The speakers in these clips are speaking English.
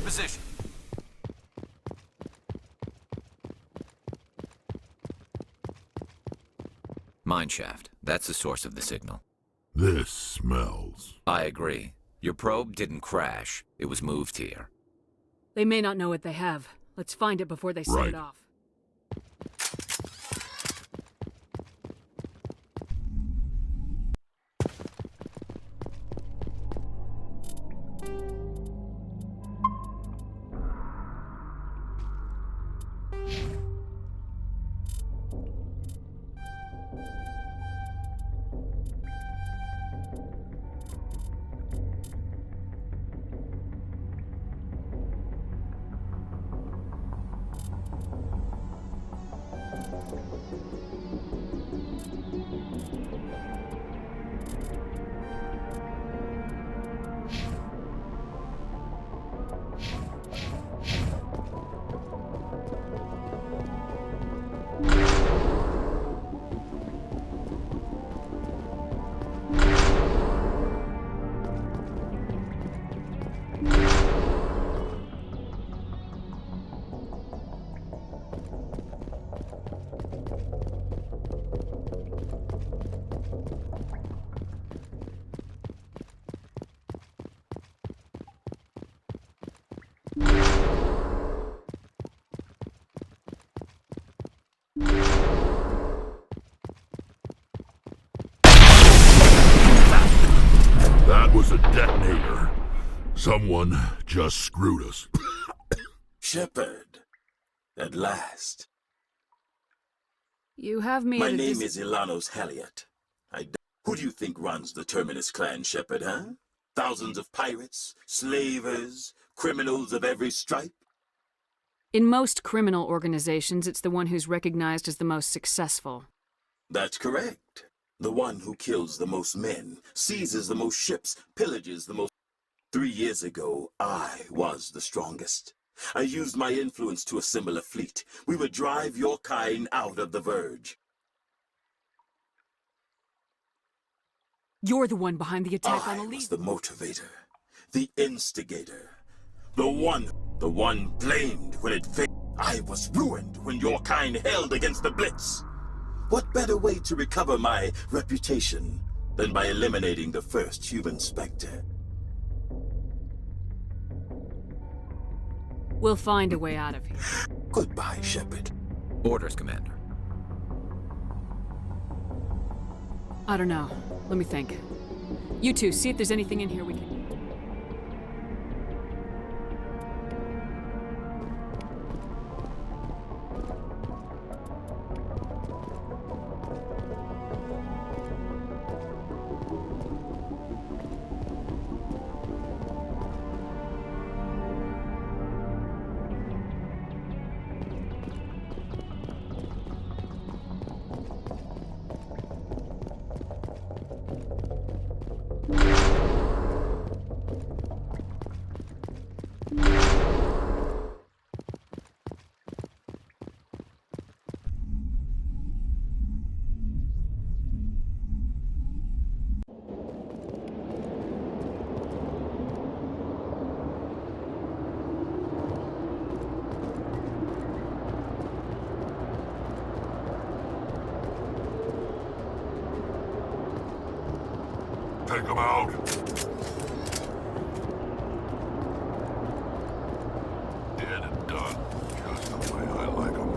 position. Mine shaft. That's the source of the signal. This smells. I agree. Your probe didn't crash. It was moved here. They may not know what they have. Let's find it before they set Right. it off. That was a detonator. Someone just screwed us. Shepard, at last. You have me My at a name is Ilanos Halliot. Who do you think runs the Terminus clan, Shepard, huh? Thousands of pirates, slavers, criminals of every stripe? In most criminal organizations, it's the one who's recognized as the most successful. That's correct. The one who kills the most men, seizes the most ships, pillages the most... 3 years ago, I was the strongest. I used my influence to assemble a fleet. We would drive your kind out of the Verge. You're the one behind the attack on I Elite. was the motivator, the instigator, the one blamed when it failed. I was ruined when your kind held against the Blitz. What better way to recover my reputation than by eliminating the first human Spectre? We'll find a way out of here. Goodbye, Shepard. Orders, Commander. I don't know. Let me think. You two, see if there's anything in here we can... Take them out. Dead and done. Just the way I like them.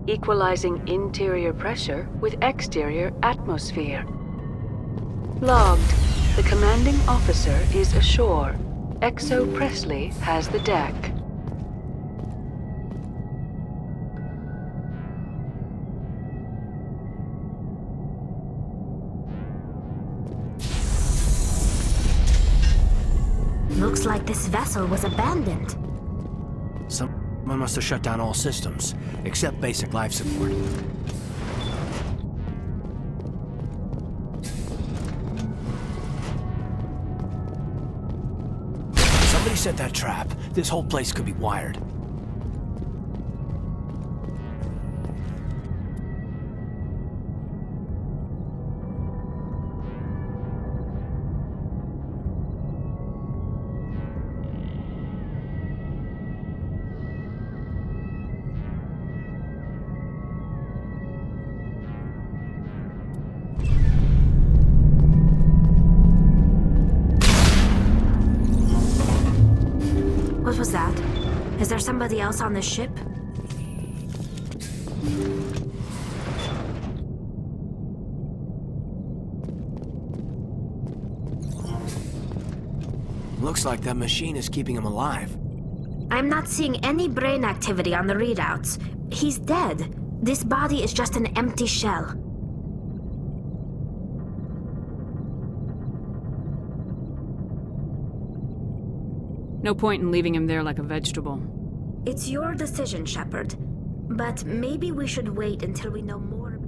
Equalizing interior pressure with exterior atmosphere. Logged. The commanding officer is ashore. XO Presley has the deck. Looks like this vessel was abandoned. Someone must have shut down all systems, except basic life support. Somebody set that trap. This whole place could be wired. What was that? Is there somebody else on the ship? Looks like that machine is keeping him alive. I'm not seeing any brain activity on the readouts. He's dead. This body is just an empty shell. No point in leaving him there like a vegetable. It's your decision, Shepard. But maybe we should wait until we know more.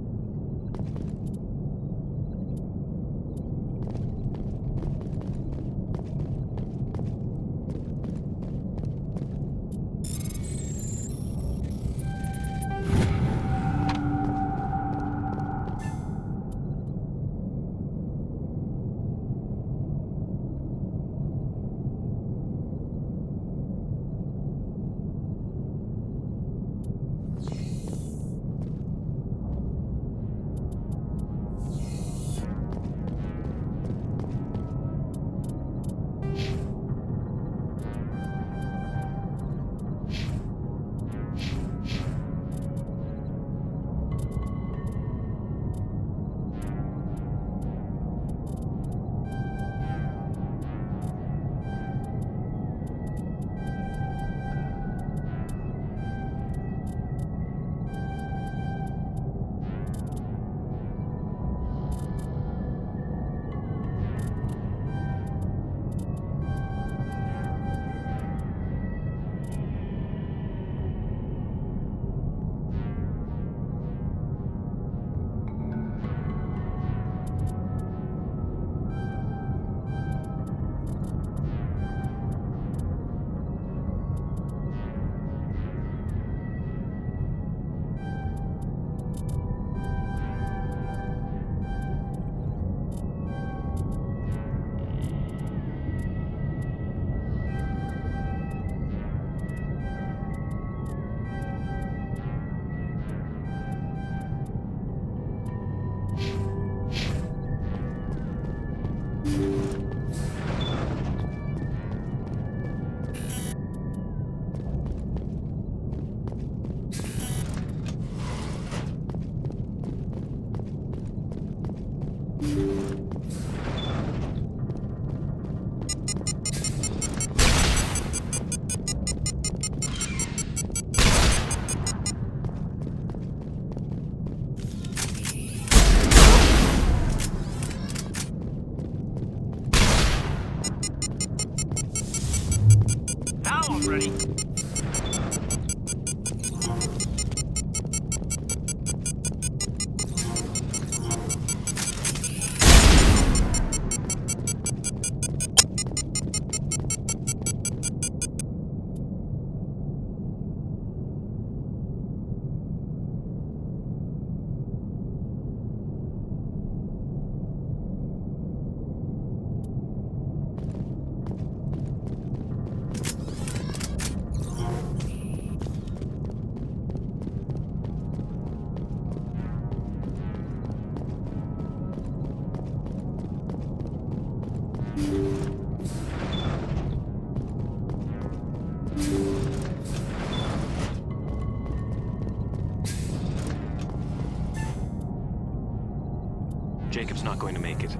Jacob's not going to make it.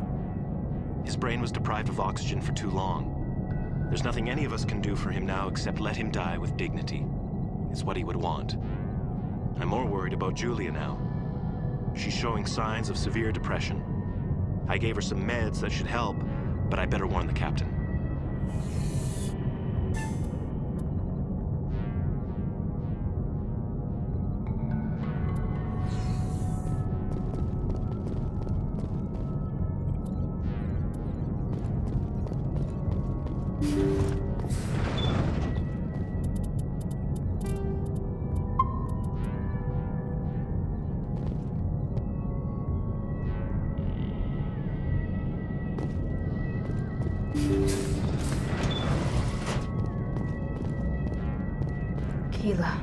His brain was deprived of oxygen for too long. There's nothing any of us can do for him now except let him die with dignity. It's what he would want. I'm more worried about Julia now. She's showing signs of severe depression. I gave her some meds that should help, but I better warn the captain. Keela.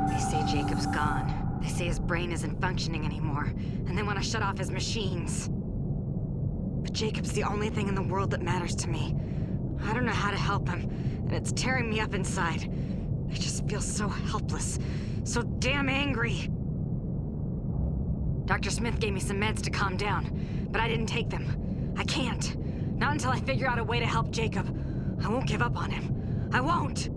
They say Jacob's gone. They say his brain isn't functioning anymore, and they want to shut off his machines. But Jacob's the only thing in the world that matters to me. I don't know how to help him, and it's tearing me up inside. I just feel so helpless, so damn angry. Dr. Smith gave me some meds to calm down, but I didn't take them. I can't. Not until I figure out a way to help Jacob. I won't give up on him. I won't!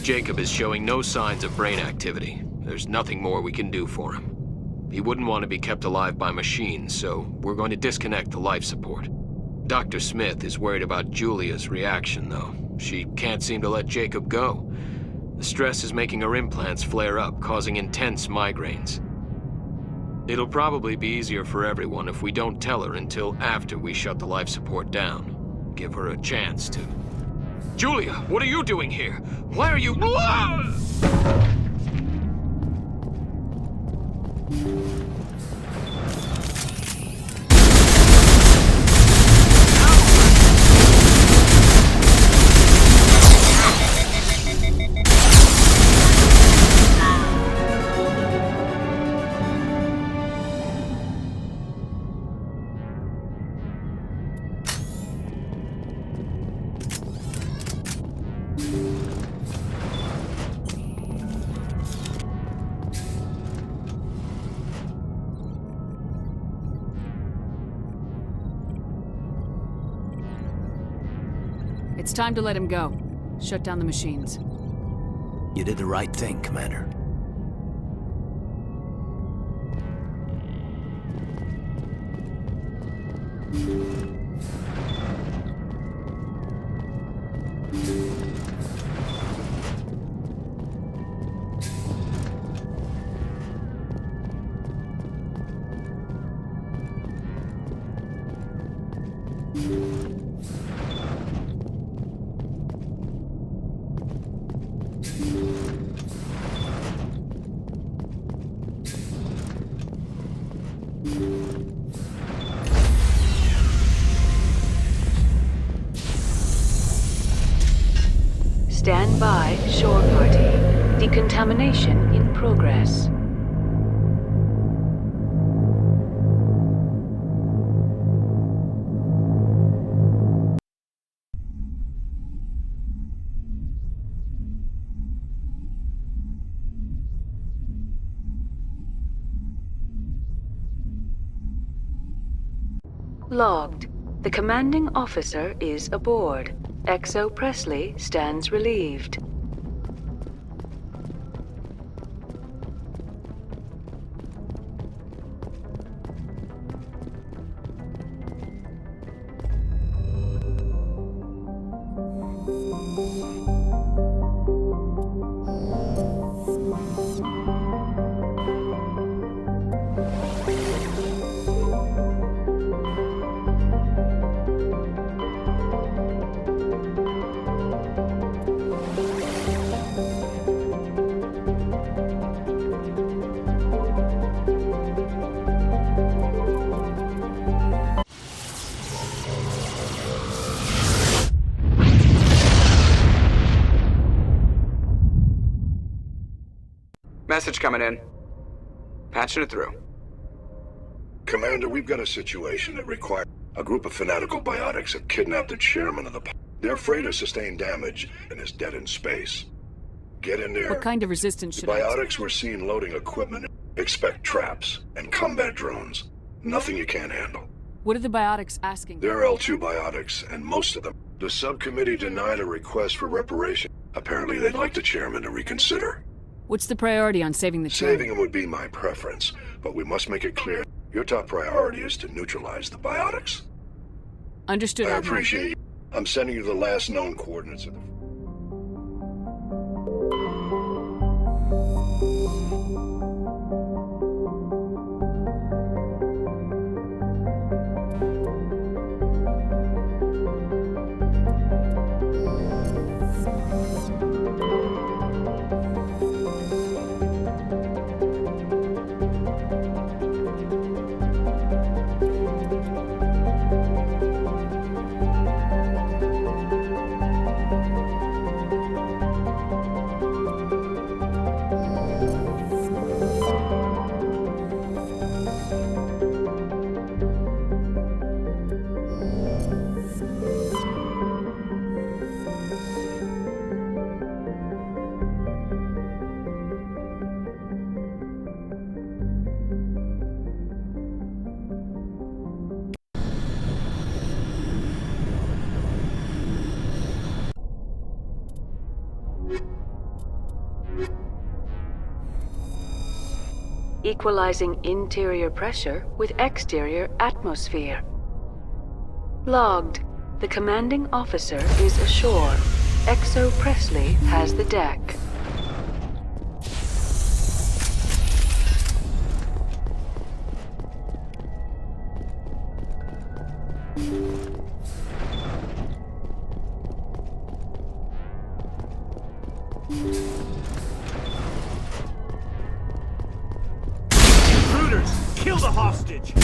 Jacob is showing no signs of brain activity. There's nothing more we can do for him. He wouldn't want to be kept alive by machines, so we're going to disconnect the life support. Dr. Smith is worried about Julia's reaction, though. She can't seem to let Jacob go. The stress is making her implants flare up, causing intense migraines. It'll probably be easier for everyone if we don't tell her until after we shut the life support down. Give her a chance to... Julia, what are you doing here? Why are you... It's time to let him go. Shut down the machines. You did the right thing, Commander. Stand by, shore party. Decontamination in progress. Logged. The commanding officer is aboard. XO Presley stands relieved. coming in. Patching it through. Commander, we've got a situation that requires... A group of fanatical biotics have kidnapped the chairman of the... Their freighter sustained damage and is dead in space. Get in there. What kind of resistance The should I... biotics were seen loading equipment. Expect traps and combat drones. Nothing you can't handle. What are the biotics asking? They're L2 biotics, and most of them... The subcommittee denied a request for reparation. Apparently they'd like the chairman to reconsider. What's the priority on saving the chairman? Saving him would be my preference, but we must make it clear your top priority is to neutralize the biotics. Understood, I Admiral. appreciate you. I'm sending you the last known coordinates of the... Equalizing interior pressure with exterior atmosphere. Logged. The commanding officer is ashore. XO Presley has the deck. Intruders! Kill the hostage!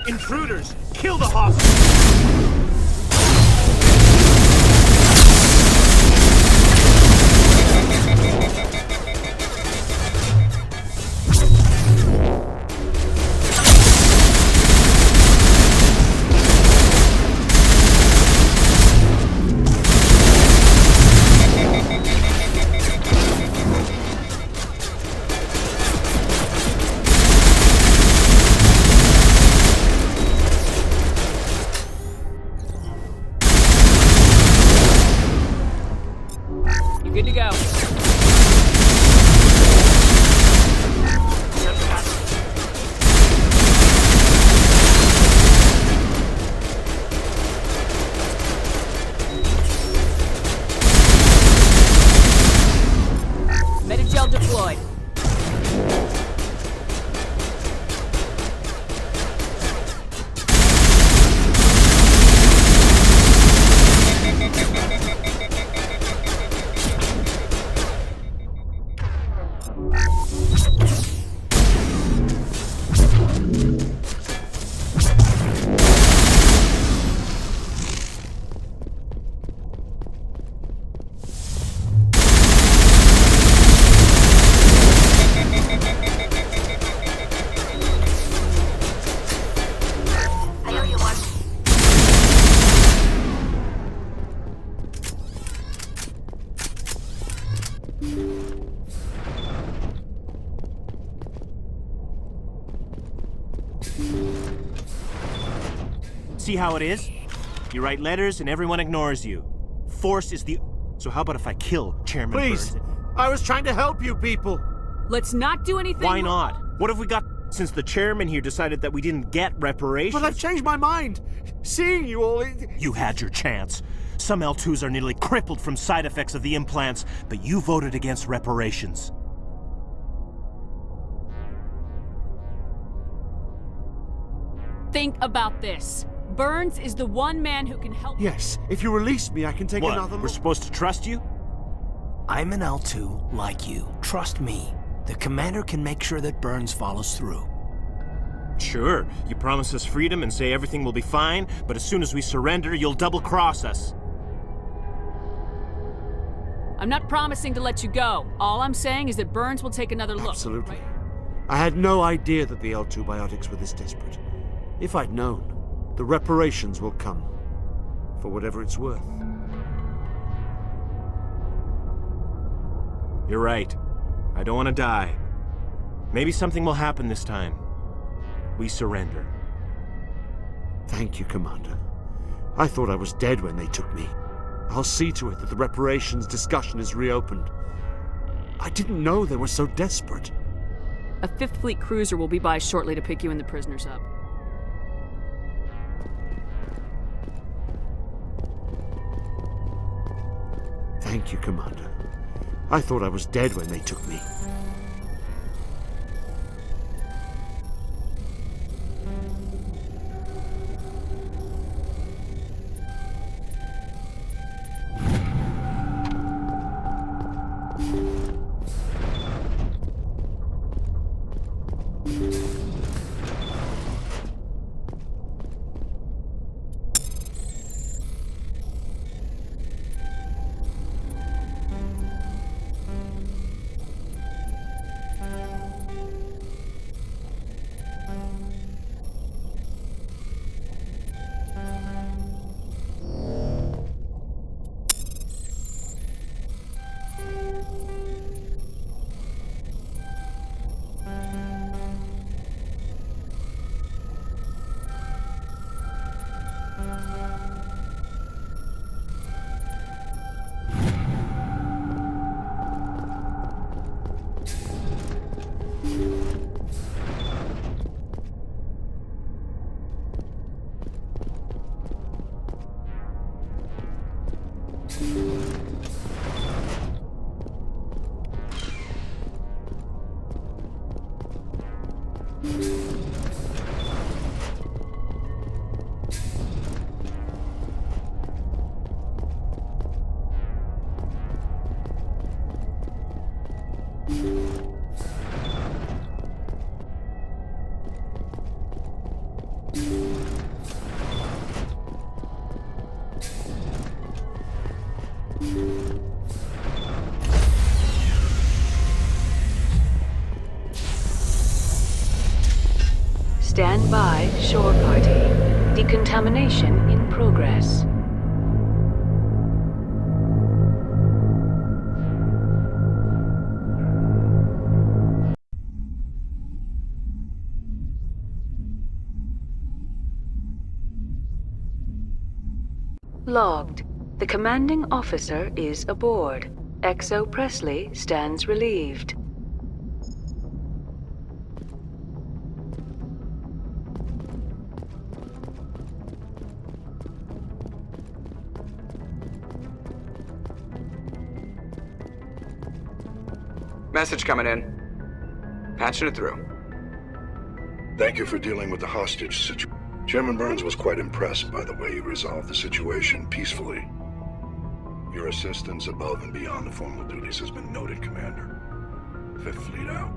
Intruders! Kill the hostage! See how it is? You write letters and everyone ignores you. Force is the... So how about if I kill Chairman Please! Burns? I was trying to help you people! Let's not do anything. Why not? What have we got since the chairman here decided that we didn't get reparations? But I've changed my mind! Seeing you all... You had your chance. Some L2s are nearly crippled from side effects of the implants, but you voted against reparations. Think about this. Burns is the one man who can help. Yes, if you release me, I can take What, another we're look. supposed to trust you? I'm an L2 like you. Trust me. The commander can make sure that Burns follows through. Sure, you promise us freedom and say everything will be fine, but as soon as we surrender, you'll double-cross us. I'm not promising to let you go. All I'm saying is that Burns will take another look. Absolutely. Right? I had no idea that the L2 biotics were this desperate. If I'd known, the reparations will come. For whatever it's worth. You're right. I don't want to die. Maybe something will happen this time. We surrender. Thank you, Commander. I thought I was dead when they took me. I'll see to it that the reparations discussion is reopened. I didn't know they were so desperate. A 5th Fleet cruiser will be by shortly to pick you and the prisoners up. Thank you, Commander. I thought I was dead when they took me. Stand by, shore party. Decontamination in progress. Logged. The commanding officer is aboard. XO Presley stands relieved. Message coming in. Patching it through. Thank you for dealing with the hostage situation. Chairman Burns was quite impressed by the way you resolved the situation peacefully. Your assistance above and beyond the formal duties has been noted, Commander. 5th Fleet out.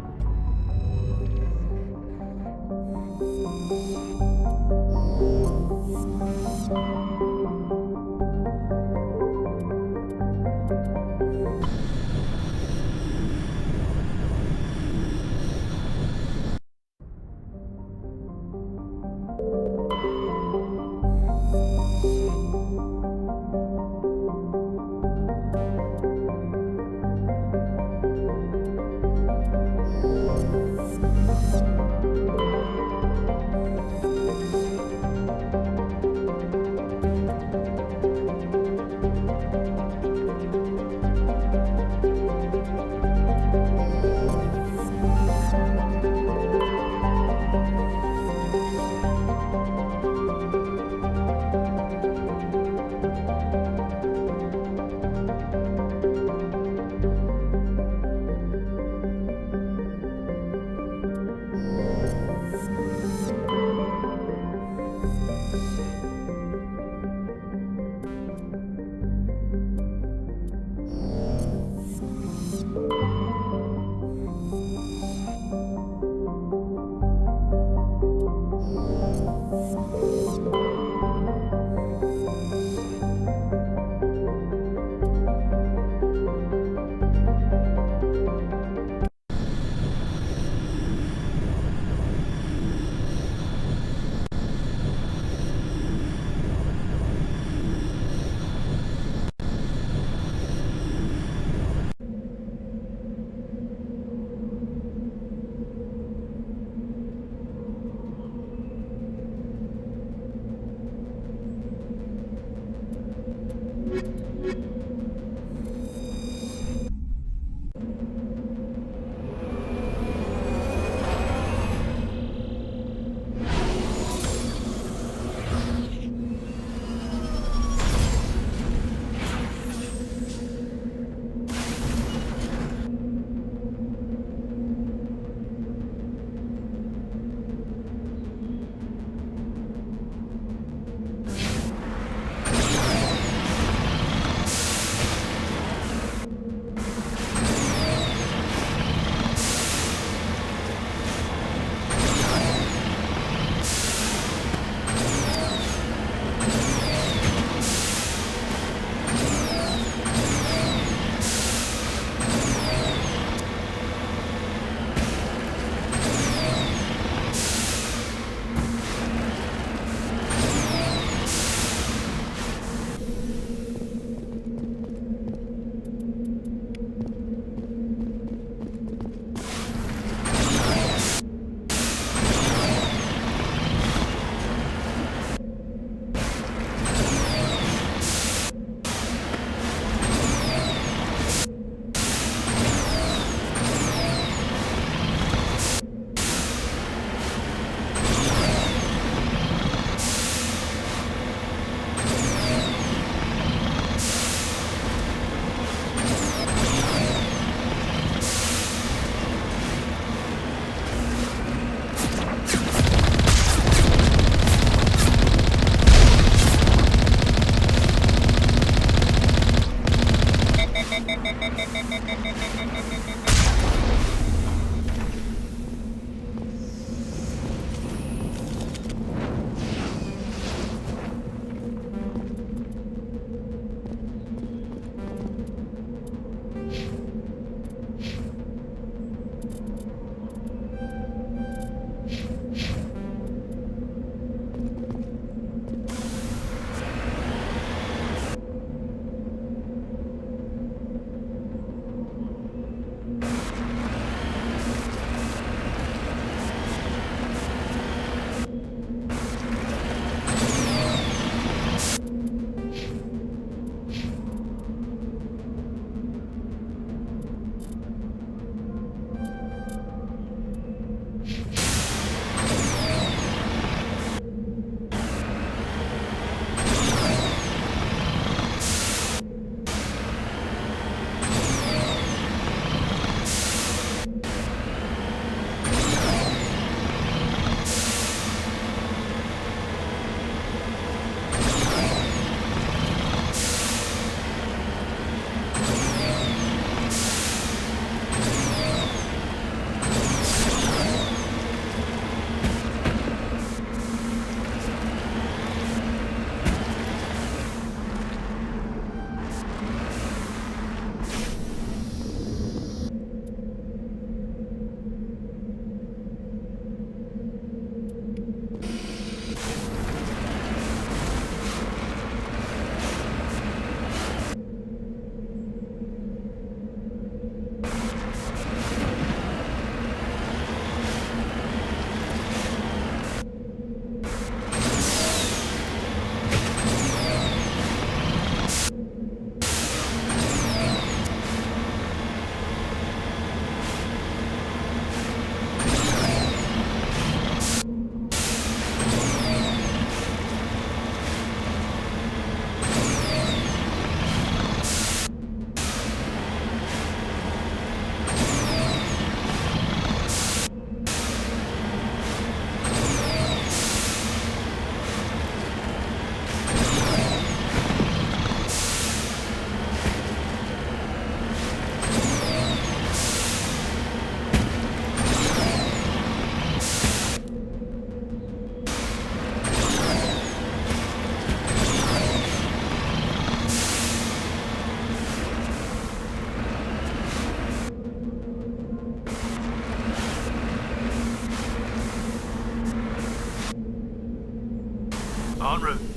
En route.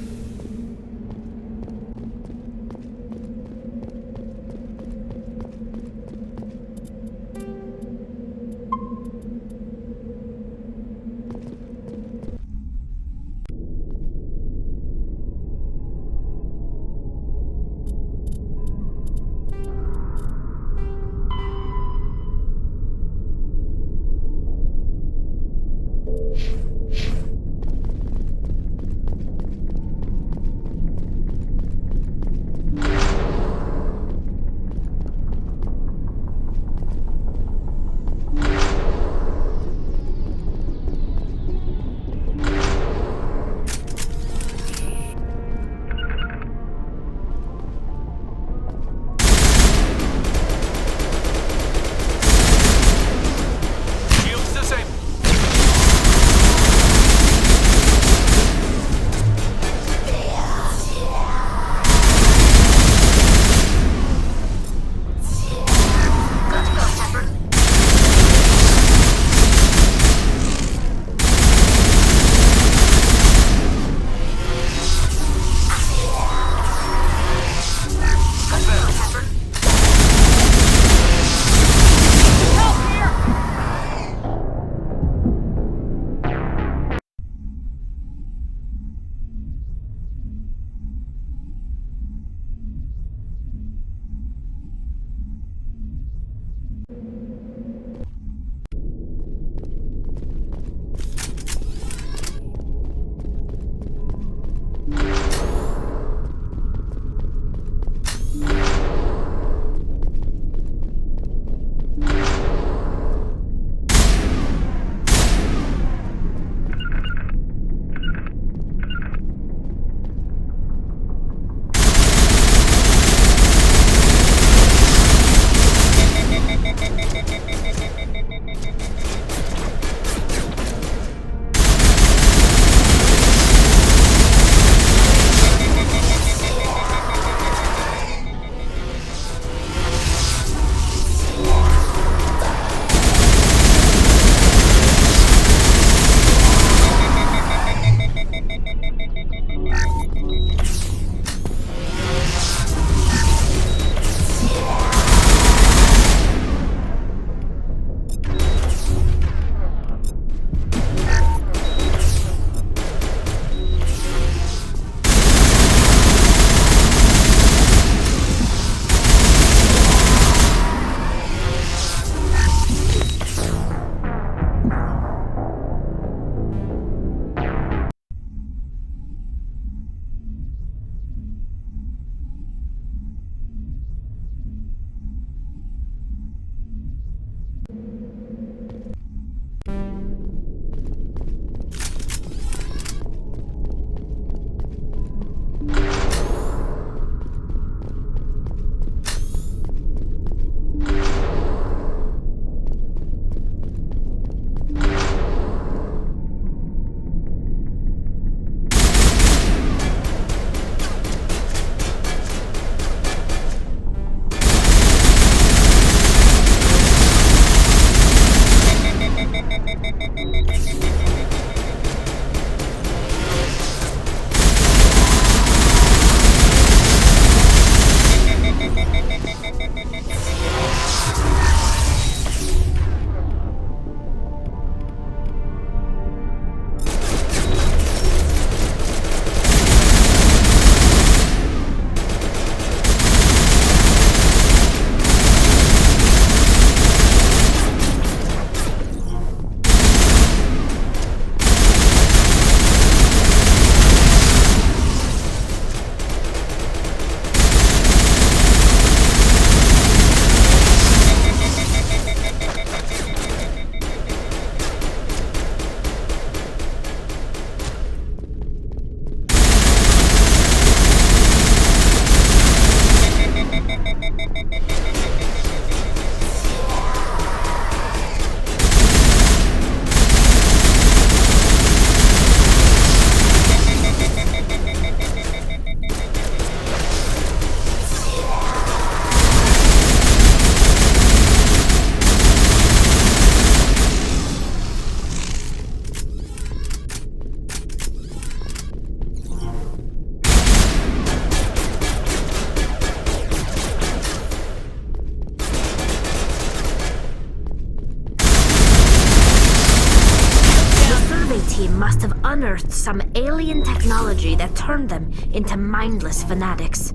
team must have unearthed some alien technology that turned them into mindless fanatics.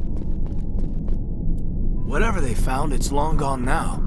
Whatever they found, it's long gone now.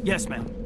Yes, ma'am.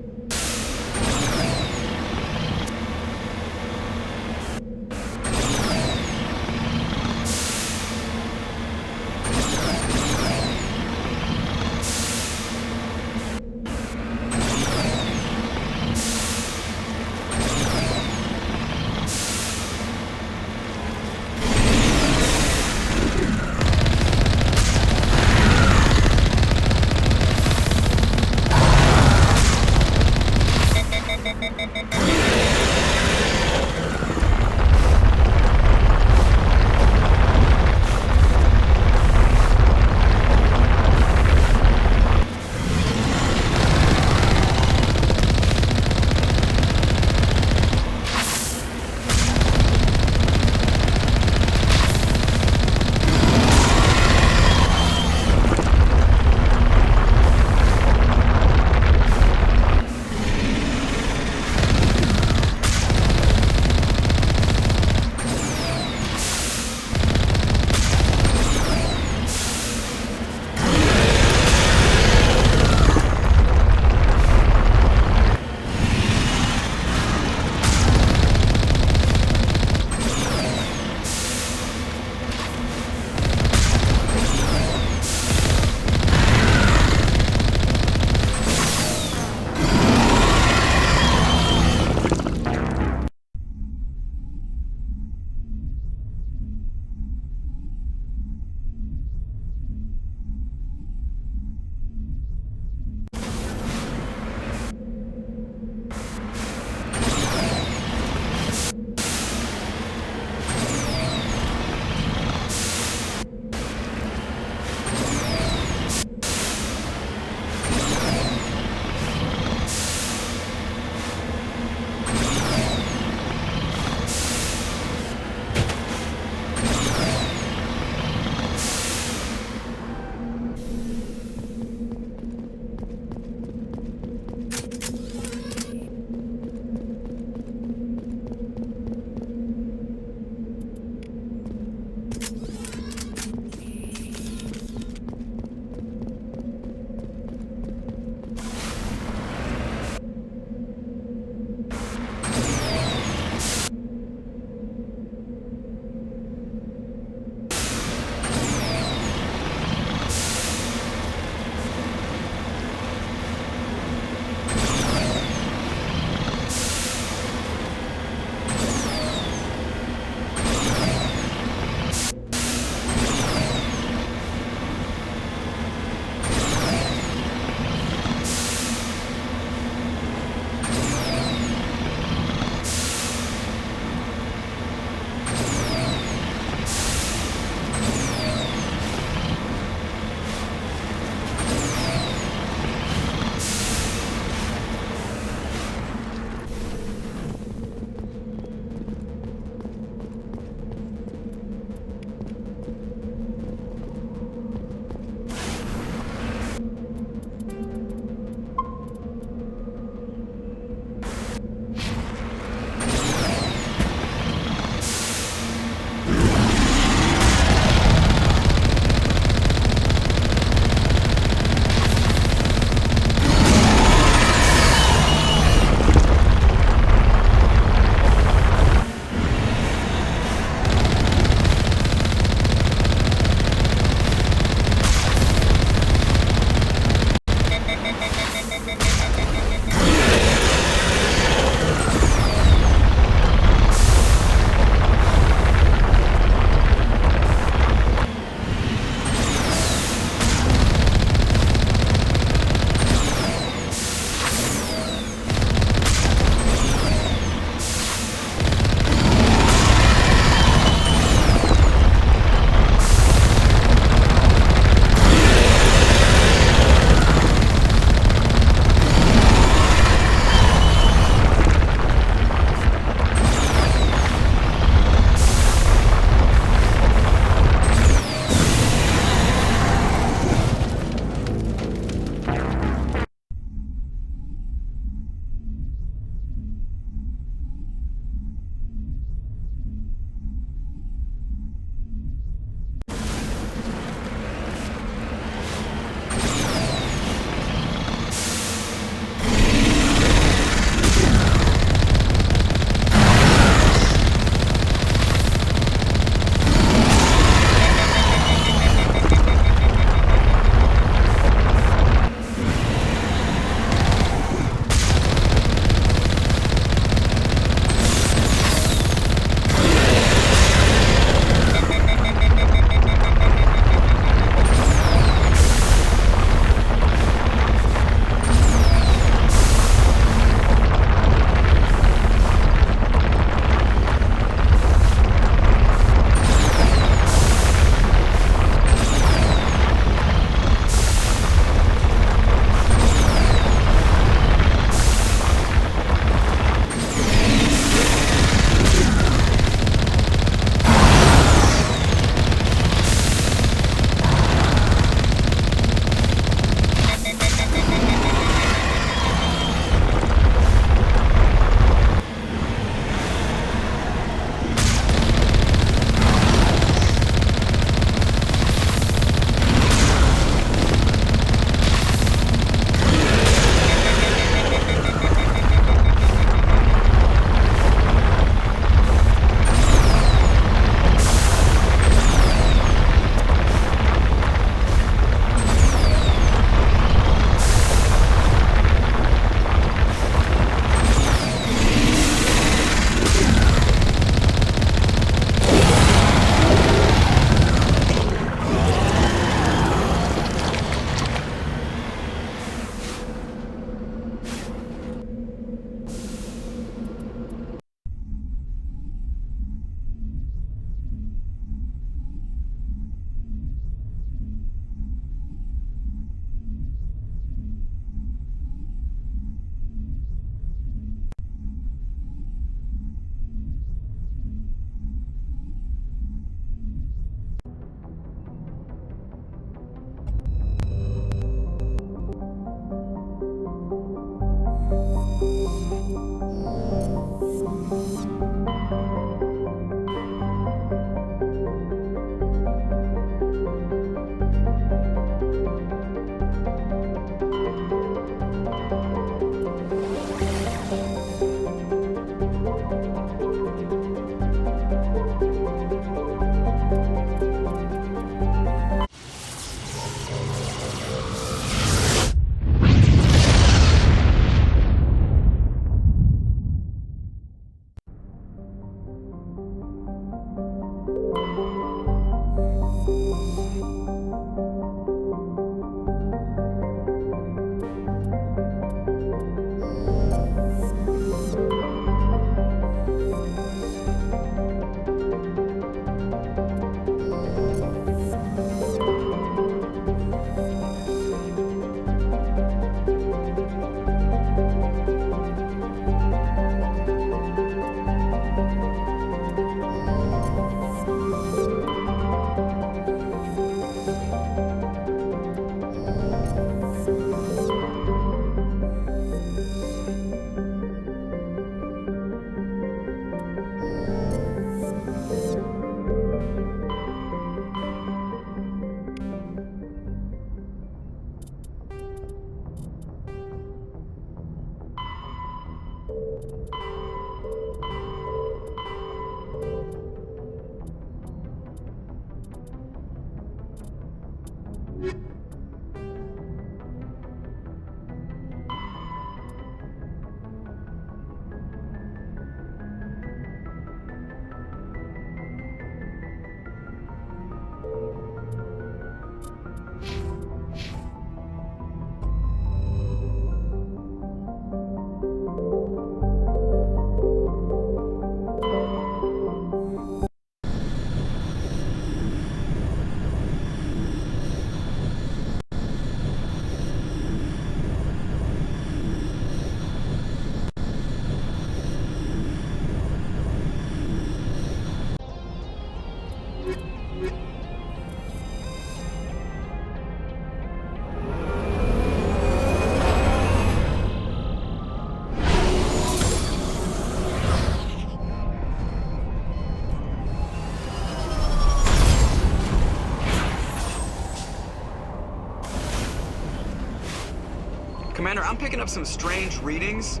Commander, I'm picking up some strange readings.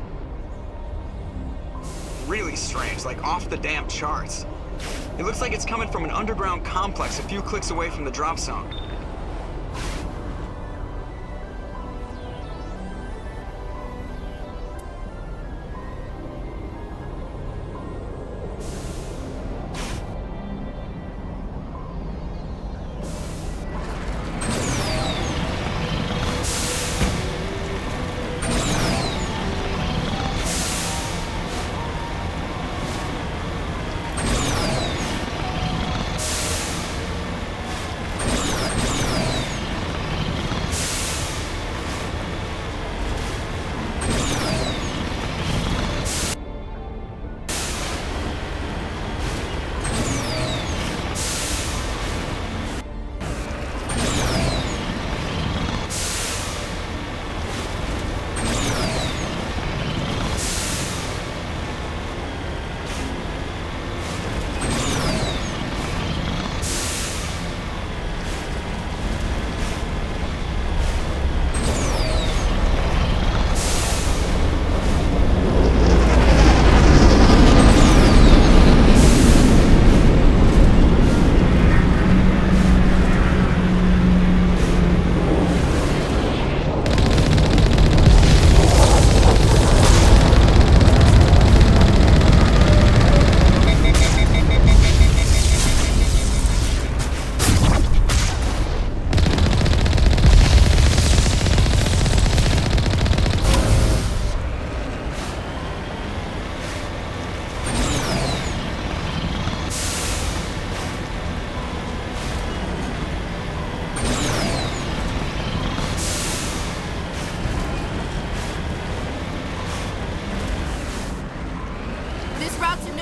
Really strange, like off the damn charts. It looks like it's coming from an underground complex a few clicks away from the drop zone.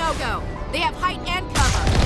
no-go. They have height and cover.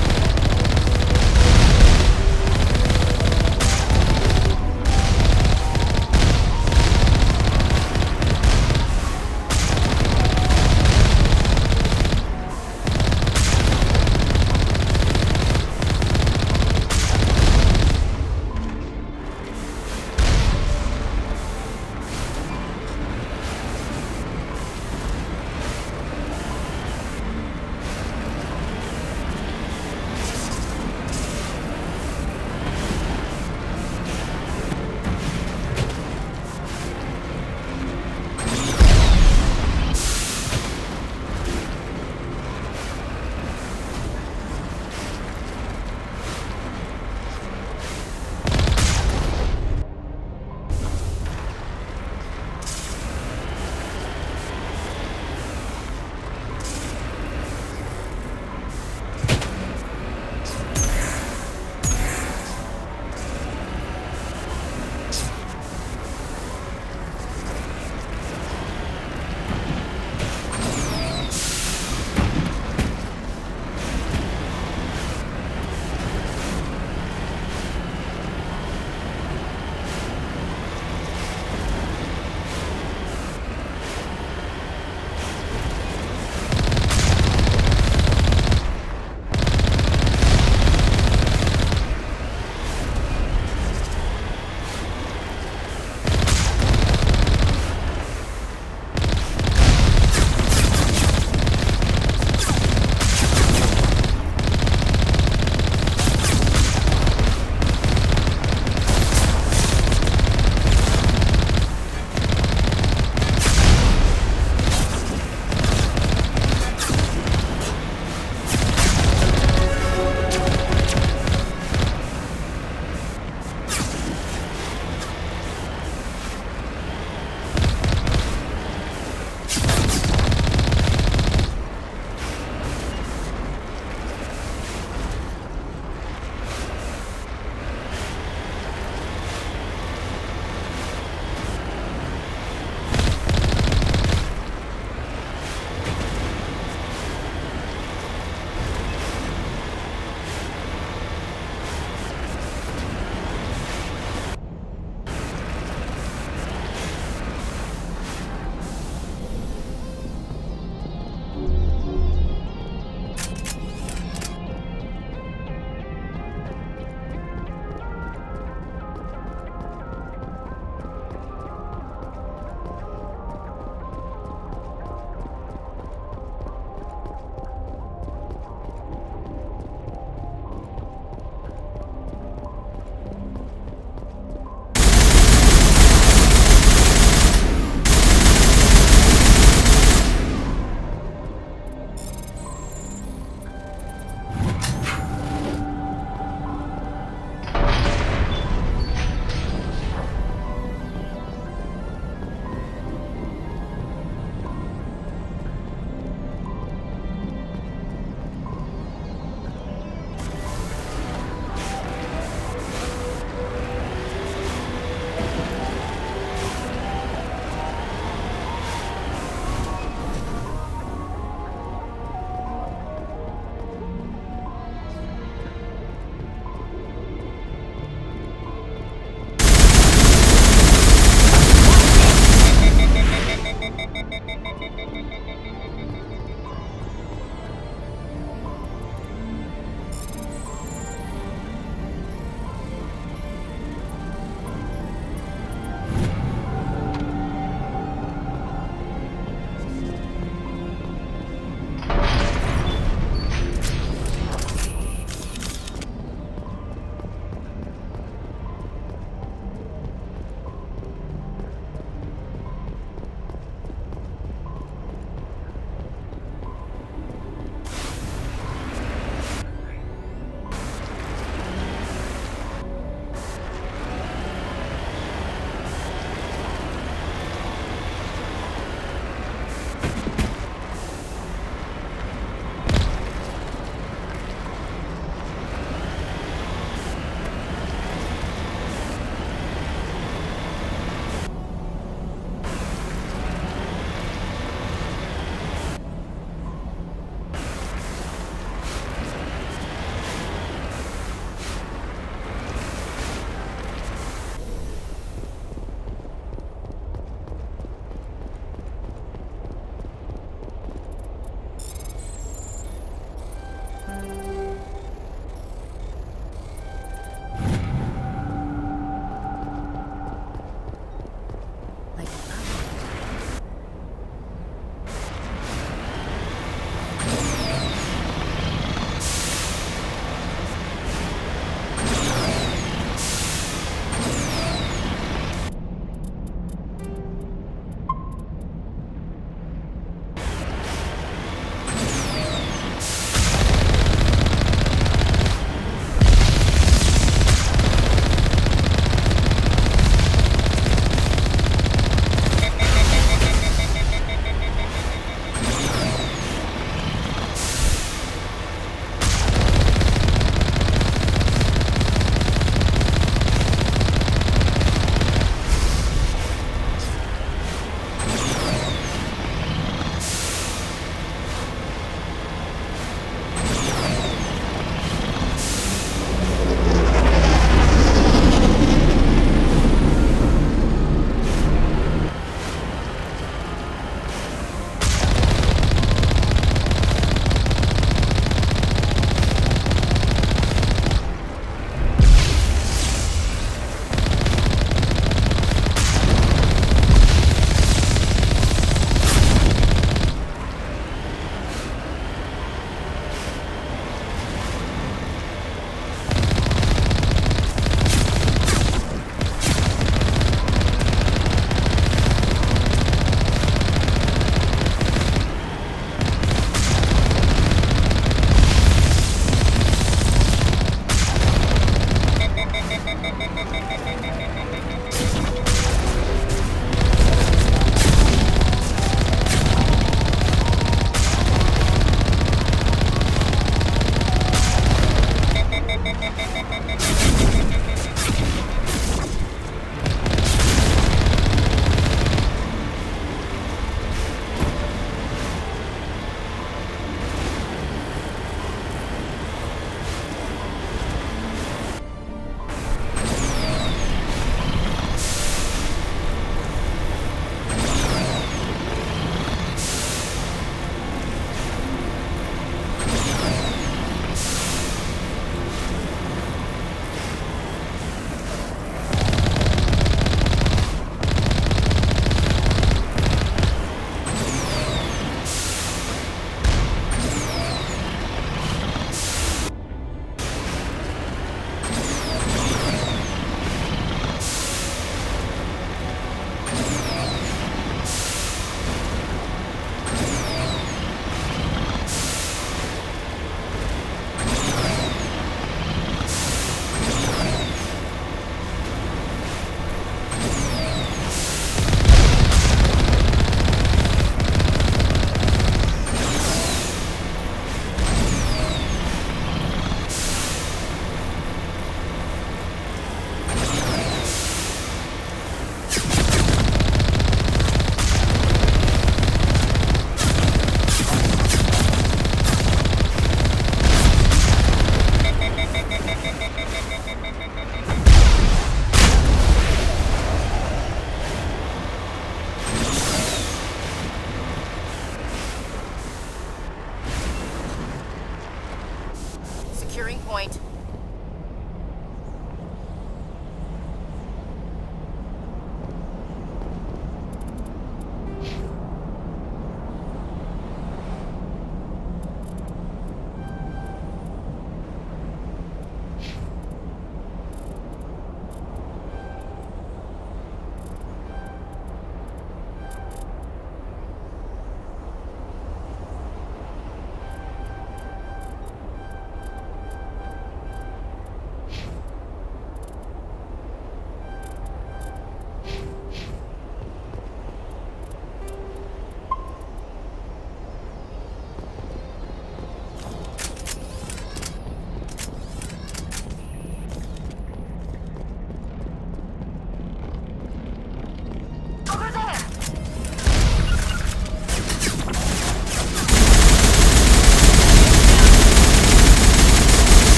point.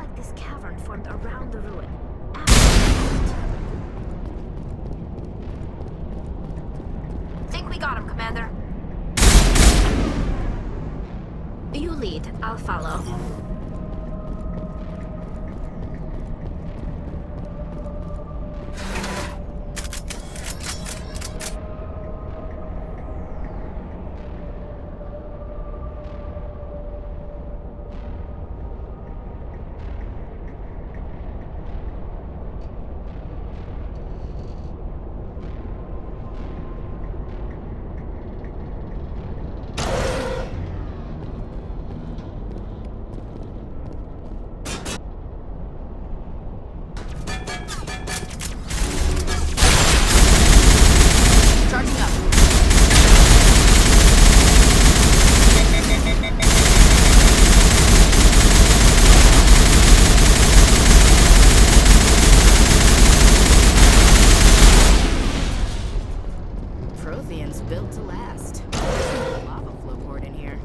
like this cavern formed around the ruin. Think we got him, Commander. You lead, I'll follow. Charging up. Prothean's built to last. There's a lava flow port in here.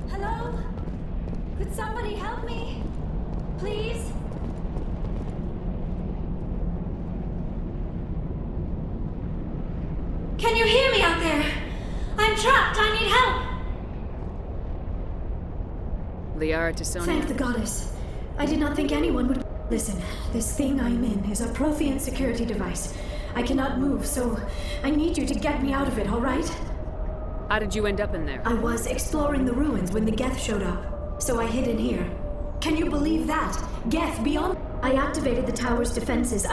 Hello? Could somebody help me? Please? Can you hear me out there? I'm trapped. I need help. Liara to Sonia. Thank the goddess. I did not think anyone would. Listen, this thing I'm in is a Prothean security device. I cannot move, so I need you to get me out of it, all right? How did you end up in there? I was exploring the ruins when the Geth showed up, so I hid in here. Can you believe that? Geth beyond. I activated the tower's defenses.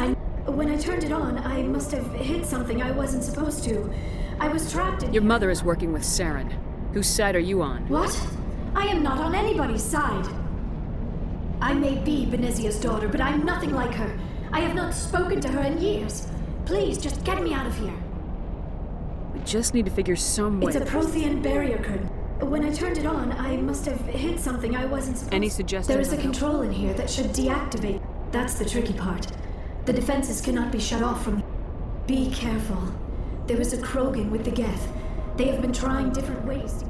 When I turned it on, I must have hit something I wasn't supposed to. I was trapped in. Your mother is working with Saren. Whose side are you on? What? I am not on anybody's side. I may be Benezia's daughter, but I'm nothing like her. I have not spoken to her in years. Please, just get me out of here. We just need to figure some way. It's a Prothean barrier curtain. When I turned it on, I must have hit something I wasn't supposed to. Any suggestions? There is a control in here that should deactivate. That's the tricky part. The defenses cannot be shut off from. Be careful. There is a Krogan with the Geth. They have been trying different ways to.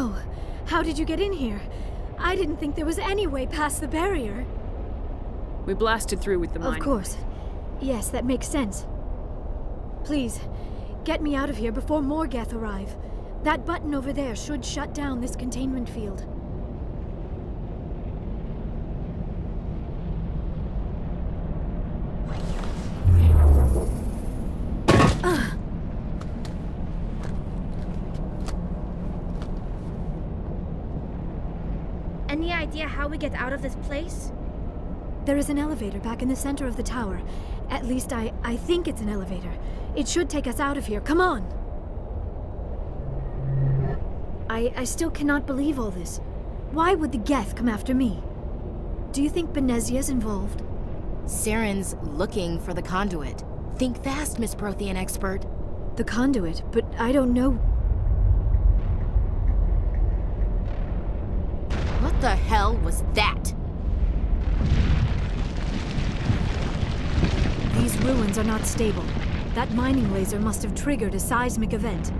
How? How did you get in here? I didn't think there was any way past the barrier. We blasted through with the mine. Of course. Yes, that makes sense. Please, get me out of here before more Geth arrive. That button over there should shut down this containment field. Any idea how we get out of this place? There is an elevator back in the center of the tower. At least I think it's an elevator. It should take us out of here. Come on! I still cannot believe all this. Why would the Geth come after me? Do you think Benezia's involved? Saren's looking for the conduit. Think fast, Miss Prothean expert. The conduit? But I don't know. What the hell was that? These ruins are not stable. That mining laser must have triggered a seismic event.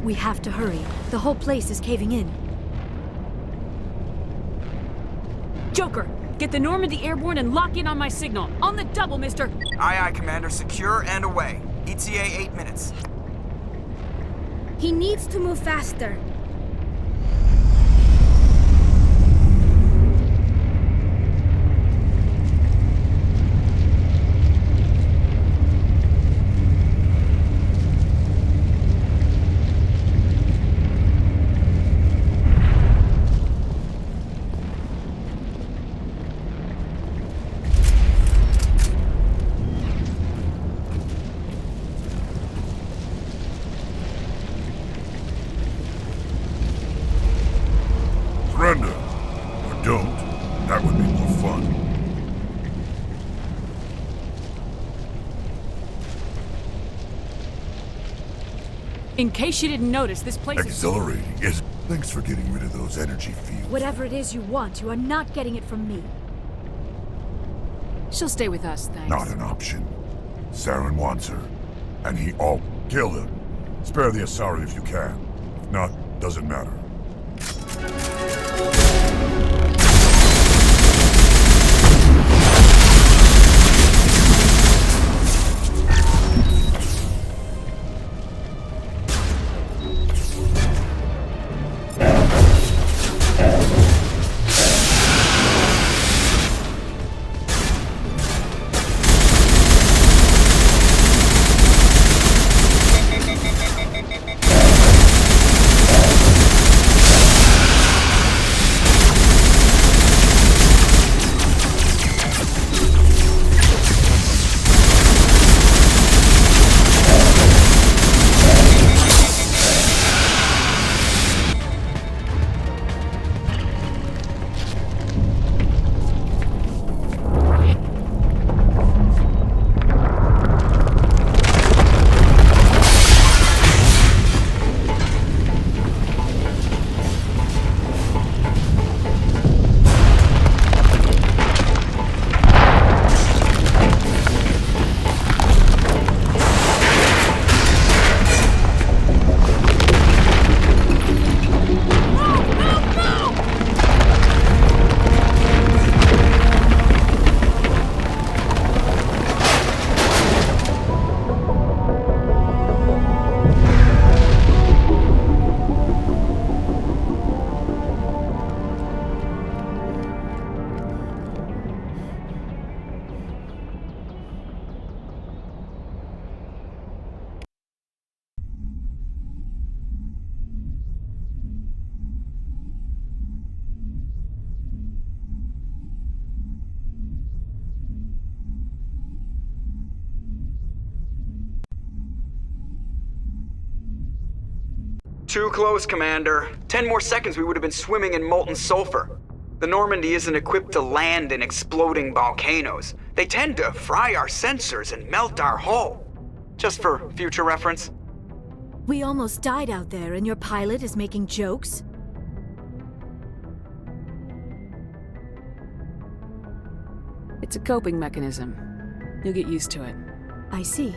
We have to hurry. The whole place is caving in. Joker, get the Normandy airborne and lock in on my signal. On the double, mister! Aye, aye, Commander. Secure and away. ETA 8 minutes. He needs to move faster. Surrender. Or don't. That would be more fun. In case you didn't notice, this place is... Exhilarating, is. Thanks for getting rid of those energy fields. Whatever it is you want, you are not getting it from me. She'll stay with us, thanks. Not an option. Saren wants her. And he all kill him. Spare the Asari if you can. If not, doesn't matter. Too close, Commander. 10 more seconds we would have been swimming in molten sulfur. The Normandy isn't equipped to land in exploding volcanoes. They tend to fry our sensors and melt our hull. Just for future reference. We almost died out there and your pilot is making jokes? It's a coping mechanism. You'll get used to it. I see.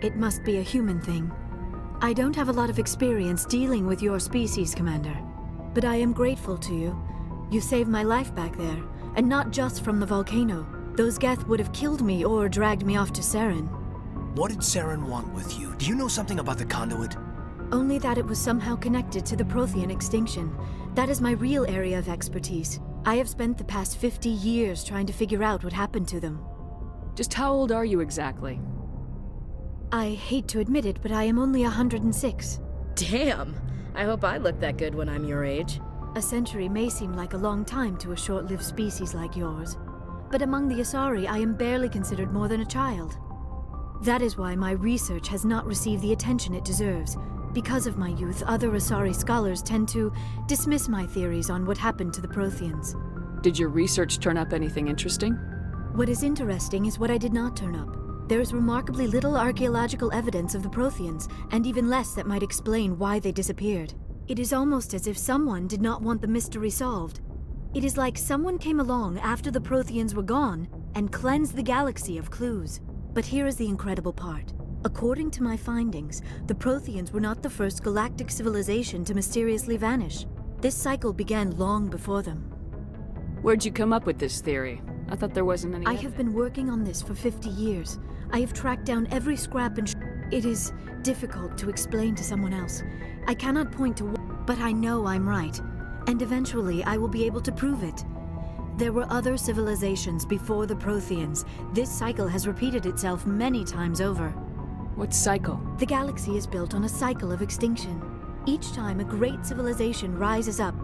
It must be a human thing. I don't have a lot of experience dealing with your species, Commander. But I am grateful to you. You saved my life back there, and not just from the volcano. Those Geth would have killed me or dragged me off to Saren. What did Saren want with you? Do you know something about the conduit? Only that it was somehow connected to the Prothean extinction. That is my real area of expertise. I have spent the past 50 years trying to figure out what happened to them. Just how old are you exactly? I hate to admit it, but I am only 106. Damn! I hope I look that good when I'm your age. A century may seem like a long time to a short-lived species like yours. But among the Asari, I am barely considered more than a child. That is why my research has not received the attention it deserves. Because of my youth, other Asari scholars tend to dismiss my theories on what happened to the Protheans. Did your research turn up anything interesting? What is interesting is what I did not turn up. There is remarkably little archaeological evidence of the Protheans, and even less that might explain why they disappeared. It is almost as if someone did not want the mystery solved. It is like someone came along after the Protheans were gone and cleansed the galaxy of clues. But here is the incredible part. According to my findings, the Protheans were not the first galactic civilization to mysteriously vanish. This cycle began long before them. Where'd you come up with this theory? I thought there wasn't any. I have been working on this for 50 years. I have tracked down every scrap and it is difficult to explain to someone else. I cannot point to but I know I'm right. And eventually I will be able to prove it. There were other civilizations before the Protheans. This cycle has repeated itself many times over. What cycle? The galaxy is built on a cycle of extinction. Each time a great civilization rises up,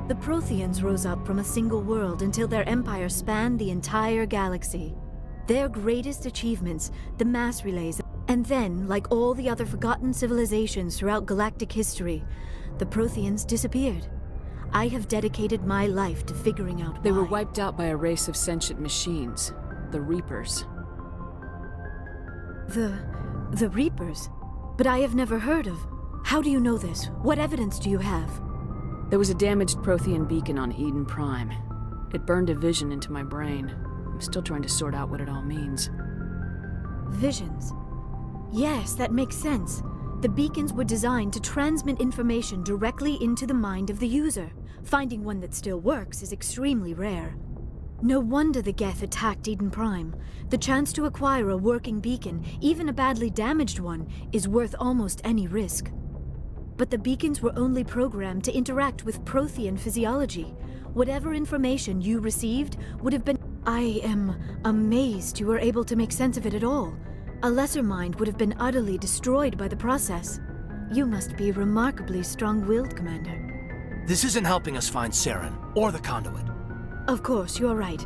the Protheans rose up from a single world until their empire spanned the entire galaxy. Their greatest achievements, the mass relays, and then, like all the other forgotten civilizations throughout galactic history, the Protheans disappeared. I have dedicated my life to figuring out why. They were wiped out by a race of sentient machines, the Reapers. The Reapers? But I have never heard of. How do you know this? What evidence do you have? There was a damaged Prothean beacon on Eden Prime. It burned a vision into my brain. I'm still trying to sort out what it all means. Visions. Yes, that makes sense. The beacons were designed to transmit information directly into the mind of the user. Finding one that still works is extremely rare. No wonder the Geth attacked Eden Prime. The chance to acquire a working beacon, even a badly damaged one, is worth almost any risk. But the beacons were only programmed to interact with Prothean physiology. Whatever information you received would have been... I am amazed you were able to make sense of it at all. A lesser mind would have been utterly destroyed by the process. You must be remarkably strong-willed, Commander. This isn't helping us find Saren, or the conduit. Of course, you are right.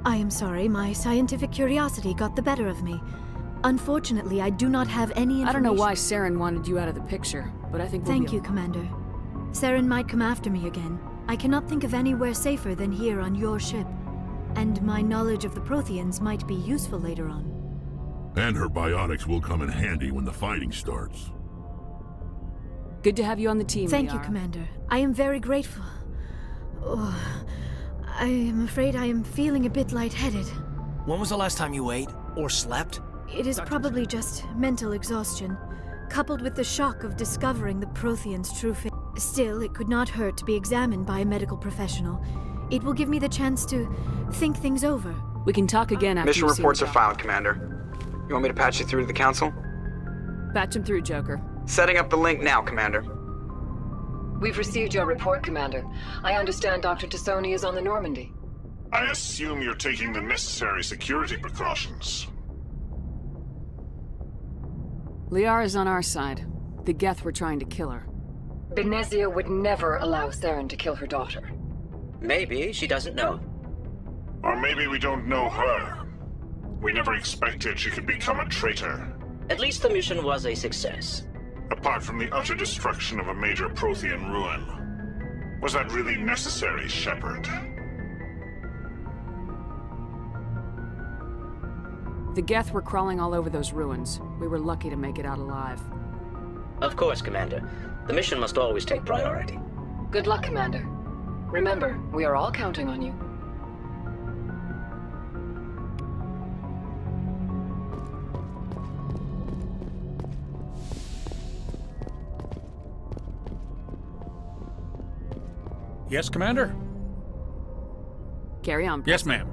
I am sorry, my scientific curiosity got the better of me. Unfortunately, I do not have any information. I don't know why Saren wanted you out of the picture, but I think we'll Thank you, Commander. Saren might come after me again. I cannot think of anywhere safer than here on your ship. And my knowledge of the Protheans might be useful later on. And her biotics will come in handy when the fighting starts. Good to have you on the team, Thank you, Liara. Commander. I am very grateful. Oh, I am afraid I am feeling a bit lightheaded. When was the last time you ate, or slept? It is probably just mental exhaustion, coupled with the shock of discovering the Protheans' true fate. Still, it could not hurt to be examined by a medical professional. It will give me the chance to think things over. We can talk again after Mission you see reports the are filed, Commander. You want me to patch you through to the Council? Patch him through, Joker. Setting up the link now, Commander. We've received your report, Commander. I understand Dr. Tassoni is on the Normandy. I assume you're taking the necessary security precautions. Liara's on our side. The Geth were trying to kill her. Benezia would never allow Saren to kill her daughter. Maybe she doesn't know. Or maybe we don't know her. We never expected she could become a traitor. At least the mission was a success. Apart from the utter destruction of a major Prothean ruin. Was that really necessary, Shepard? The Geth were crawling all over those ruins. We were lucky to make it out alive. Of course, Commander. The mission must always take priority. Good luck, Commander. Remember, we are all counting on you. Yes, Commander? Carry on. Yes, ma'am.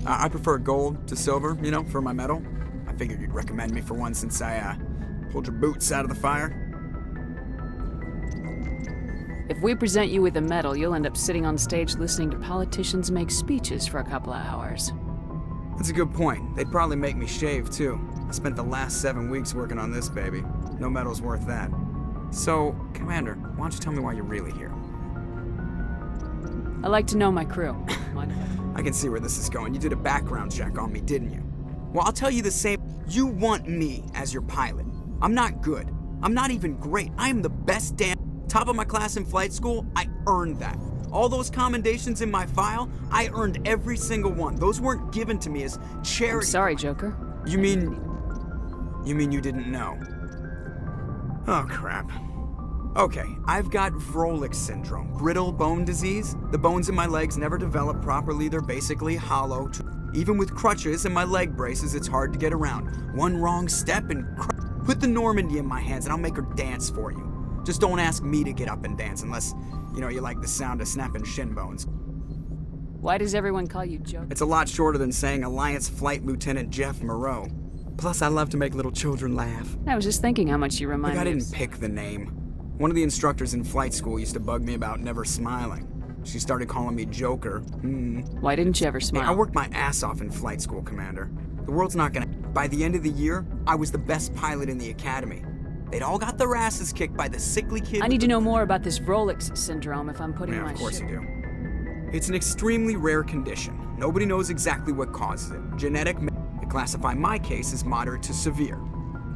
I prefer gold to silver, you know, for my medal. I figured you'd recommend me for one since I, pulled your boots out of the fire. If we present you with a medal, you'll end up sitting on stage listening to politicians make speeches for a couple of hours. That's a good point. They'd probably make me shave, too. I spent the last 7 weeks working on this baby. No medal's worth that. So, Commander, why don't you tell me why you're really here? I like to know my crew. I can see where this is going. You did a background check on me, didn't you? Well, I'll tell you the same. You want me as your pilot. I'm not good. I'm not even great. I am the best damn top of my class in flight school. I earned that. All those commendations in my file, I earned every single one. Those weren't given to me as charity. I'm sorry, Joker. You mean you didn't know? Oh, crap. Okay, I've got Vrolik syndrome, brittle bone disease. The bones in my legs never develop properly. They're basically hollow. Even with crutches and my leg braces, it's hard to get around. One wrong step and put the Normandy in my hands and I'll make her dance for you. Just don't ask me to get up and dance unless, you know, you like the sound of snapping shin bones. Why does everyone call you Joker? It's a lot shorter than saying Alliance Flight Lieutenant Jeff Moreau. Plus, I love to make little children laugh. I was just thinking how much you remind me I didn't pick the name. One of the instructors in flight school used to bug me about never smiling. She started calling me Joker. Why didn't you ever smile? Hey, I worked my ass off in flight school, Commander. The world's not gonna... By the end of the year, I was the best pilot in the academy. They'd all got their asses kicked by the sickly kid... I need to know more about this Vrolik syndrome if I'm putting my of course ship. you do. It's an extremely rare condition. Nobody knows exactly what causes it. Genetic... They classify my case as moderate to severe.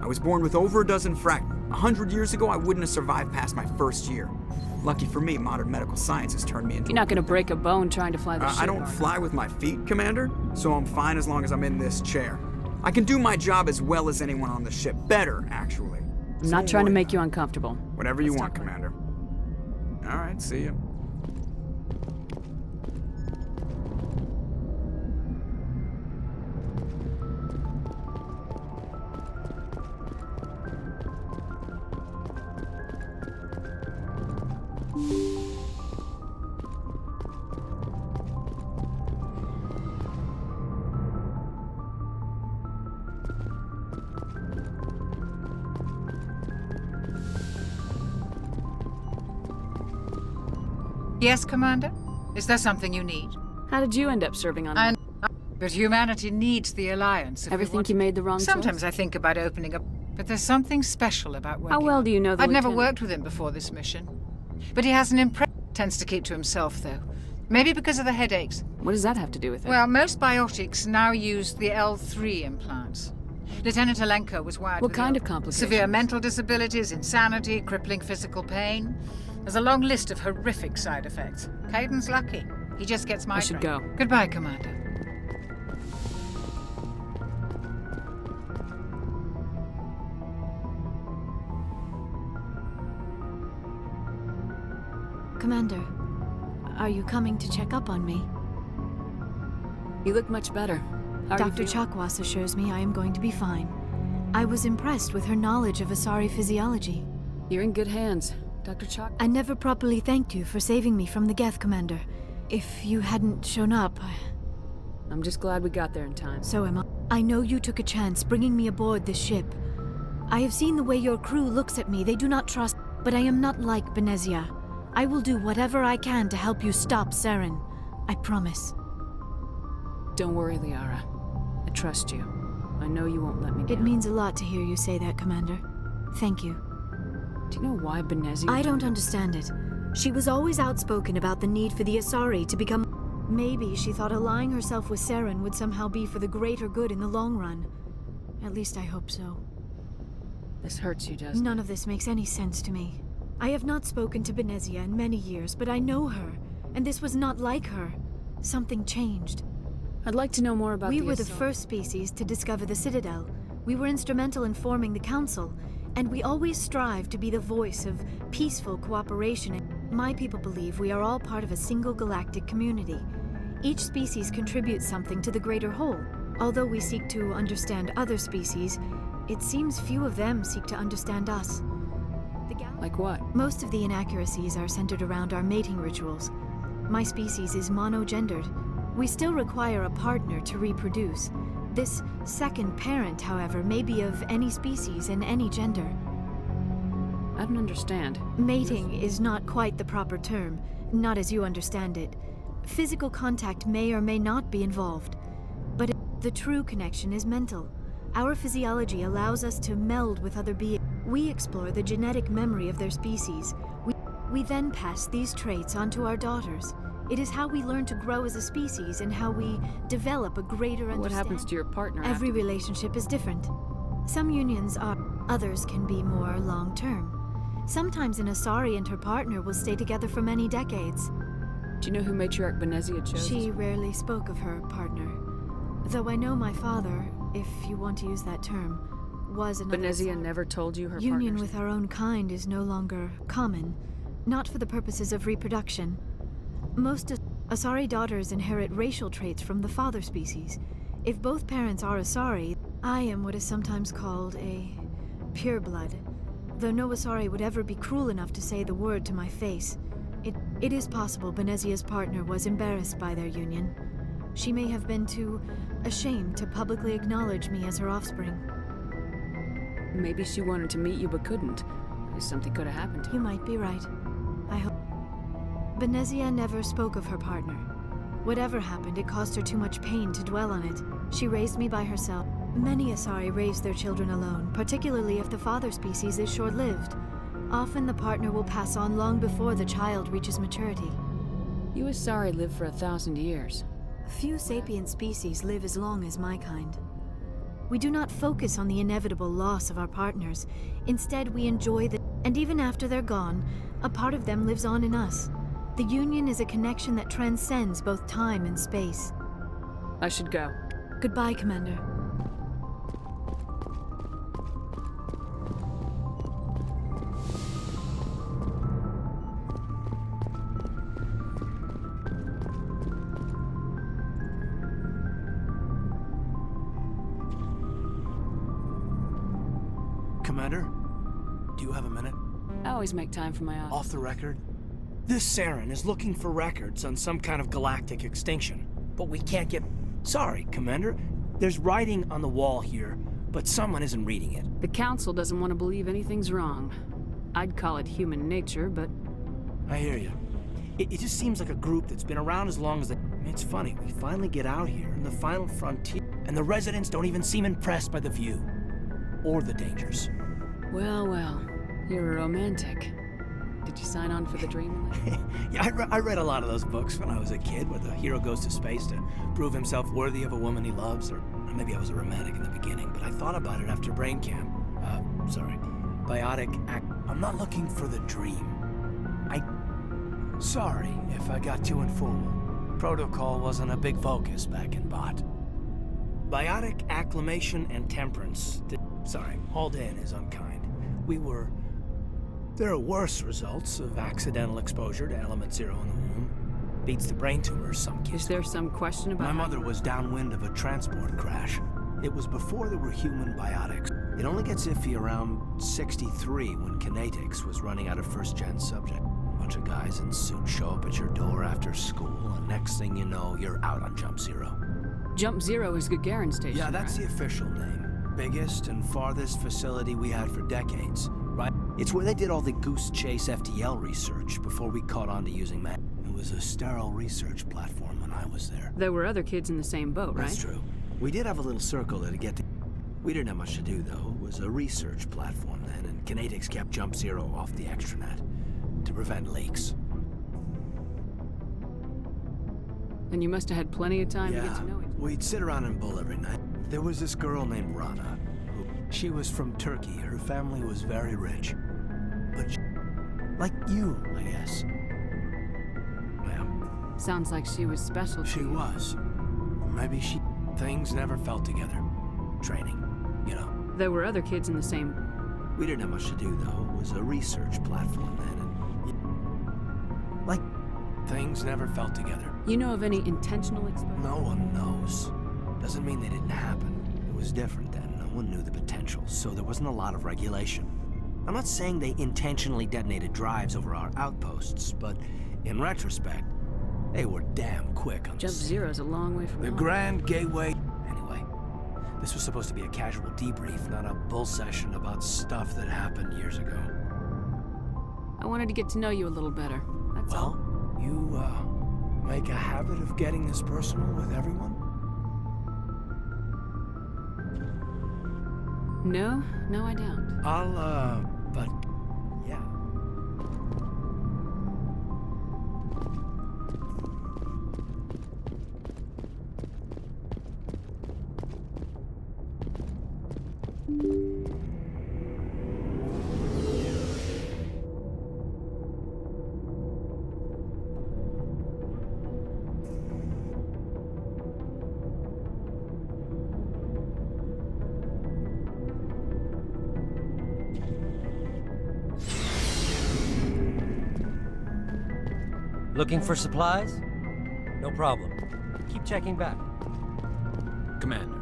I was born with over a dozen fractures. 100 years ago, I wouldn't have survived past my first year. Lucky for me, modern medical science has turned me into... You're not gonna break a bone trying to fly the ship. I don't fly with my feet, Commander, so I'm fine as long as I'm in this chair. I can do my job as well as anyone on the ship. Better, actually. I'm not trying to make you uncomfortable. Whatever you want, Commander. All right, see ya. Yes, Commander? Is there something you need? How did you end up serving on... But humanity needs the Alliance. Ever think you made the wrong choice? Sometimes I think about opening up, but there's something special about working. How well do you know the I'd never lieutenant? worked with him before this mission. But he has an impression. Tends to keep to himself, though. Maybe because of the headaches. What does that have to do with it? Well, most biotics now use the L3 implants. Lieutenant Alenko was wired What with kind of complications? severe mental disabilities, insanity, crippling physical pain. There's a long list of horrific side effects. Caden's lucky. He just gets migraine. I should go. Goodbye, Commander. Commander, are you coming to check up on me? You look much better. How are you Dr. feeling? Chakwas assures me I am going to be fine. I was impressed with her knowledge of Asari physiology. You're in good hands, Dr. Chak. I never properly thanked you for saving me from the Geth, Commander. If you hadn't shown up... I'm just glad we got there in time. So am I. I know you took a chance bringing me aboard this ship. I have seen the way your crew looks at me. They do not trust... But I am not like Benezia. I will do whatever I can to help you stop Saren. I promise. Don't worry, Liara. I trust you. I know you won't let me down. It means a lot to hear you say that, Commander. Thank you. Do you know why Benezia... I don't understand it. She was always outspoken about the need for the Asari to become... Maybe she thought allying herself with Saren would somehow be for the greater good in the long run. At least I hope so. This hurts you, doesn't it? None of this makes any sense to me. I have not spoken to Benezia in many years, but I know her, and this was not like her. Something changed. I'd like to know more about We the were the Asari. first species to discover the Citadel. We were instrumental in forming the Council, and we always strive to be the voice of peaceful cooperation. My people believe we are all part of a single galactic community. Each species contributes something to the greater whole. Although we seek to understand other species, it seems few of them seek to understand us. Like what? Most of the inaccuracies are centered around our mating rituals. My species is monogendered. We still require a partner to reproduce. This second parent, however, may be of any species and any gender. I don't understand. Mating is not quite the proper term, not as you understand it. Physical contact may or may not be involved, but the true connection is mental. Our physiology allows us to meld with other beings. We explore the genetic memory of their species. We then pass these traits onto our daughters. It is how we learn to grow as a species and how we develop a greater understanding. What happens to your partner Every after? relationship is different. Some unions are, others can be more long-term. Sometimes an Asari and her partner will stay together for many decades. Do you know who Matriarch Benezia chose? She rarely spoke of her partner. Though I know my father, if you want to use that term, was another Benezia Asari. never told you her Union partner's with our own kind is no longer common, not for the purposes of reproduction. Most Asari daughters inherit racial traits from the father species. If both parents are Asari, I am what is sometimes called a pureblood. Though no Asari would ever be cruel enough to say the word to my face. It is possible Benezia's partner was embarrassed by their union. She may have been too ashamed to publicly acknowledge me as her offspring. Maybe she wanted to meet you but couldn't. Something could have happened to her. You might be right. I hope. Benezia never spoke of her partner. Whatever happened, it caused her too much pain to dwell on it. She raised me by herself. Many Asari raise their children alone, particularly if the father species is short-lived. Often the partner will pass on long before the child reaches maturity. You Asari live for 1,000 years. Few sapient species live as long as my kind. We do not focus on the inevitable loss of our partners. Instead, we enjoy the... And even after they're gone, a part of them lives on in us. The union is a connection that transcends both time and space. I should go. Goodbye, Commander. Commander, do you have a minute? I always make time for my office. Off the record? This Saren is looking for records on some kind of galactic extinction, but we can't get... Sorry, Commander. There's writing on the wall here, but someone isn't reading it. The Council doesn't want to believe anything's wrong. I'd call it human nature, but... I hear you. It just seems like a group that's been around as long as the... It's funny, we finally get out here in the final frontier, and the residents don't even seem impressed by the view. Or the dangers. Well, well. You're a romantic. Did you sign on for the dream? Yeah, I read a lot of those books when I was a kid, where the hero goes to space to prove himself worthy of a woman he loves, or maybe I was a romantic in the beginning, but I thought about it after brain camp. Biotic act... I'm not looking for the dream. Sorry if I got too informal. Protocol wasn't a big focus back in Bot. Biotic acclimation and temperance... hauled in is unkind. There are worse results of accidental exposure to element 0 in the womb. Beats the brain tumors some kids. Is there some question about... My mother was downwind of a transport crash. It was before there were human biotics. It only gets iffy around 63 when kinetics was running out of first-gen subject. A bunch of guys in suits show up at your door after school, and next thing you know, you're out on Jump Zero. Jump Zero is Gagarin Station, Yeah, that's right? the official name. Biggest and farthest facility we had for decades, right? It's where they did all the Goose Chase FTL research before we caught on to using that. It was a sterile research platform when I was there. There were other kids in the same boat, right? That's true. We did have a little circle that'd get to... We didn't have much to do, though. It was a research platform then, and Kinetics kept Jump Zero off the extranet to prevent leaks. And you must have had plenty of time to get Yeah, to know each other. we'd sit around and bull every night. There was this girl named Rana. She was from Turkey. Her family was very rich. But like you, I guess. Yeah. Sounds like she was special. She was. Maybe things never fell together. Training, you know. There were other kids in the same... We didn't have much to do, though. It was a research platform then, and... Like, things never fell together. You know of any intentional exposure? No one knows. Doesn't mean they didn't happen. It was different then. No one knew the potential, so there wasn't a lot of regulation. I'm not saying they intentionally detonated drives over our outposts, but in retrospect, they were damn quick on Jump Zero's a long way from the home. Grand Gateway. Anyway, this was supposed to be a casual debrief, not a bull session about stuff that happened years ago. I wanted to get to know you a little better. That's all. You, make a habit of getting this personal with everyone? No, I don't. But, yeah. Looking for supplies? No problem. Keep checking back. Commander,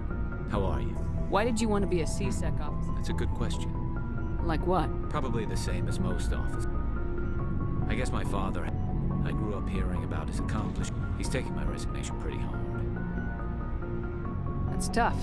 how are you? Why did you want to be a C-Sec officer? That's a good question. Like what? Probably the same as most officers. I guess my father... I grew up hearing about his accomplishments. He's taking my resignation pretty hard. That's tough.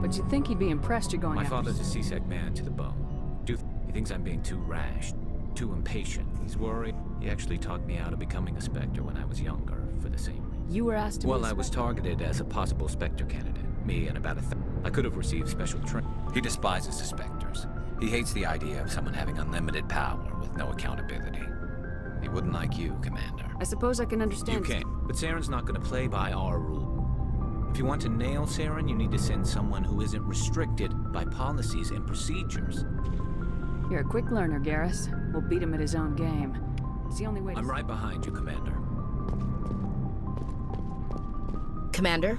But you'd think he'd be impressed you're going My after... father's a C-Sec man to the bone. He thinks I'm being too rash, too impatient. He's worried. He actually talked me out of becoming a Spectre when I was younger, for the same reason. You were asked to be Well, I was targeted as a possible Spectre candidate. Me and about I could have received special training. He despises the Spectres. He hates the idea of someone having unlimited power with no accountability. He wouldn't like you, Commander. I suppose I can understand... You can, but Saren's not going to play by our rule. If you want to nail Saren, you need to send someone who isn't restricted by policies and procedures. You're a quick learner, Garrus. We'll beat him at his own game. It's the only way to... I'm right behind you, Commander. Commander?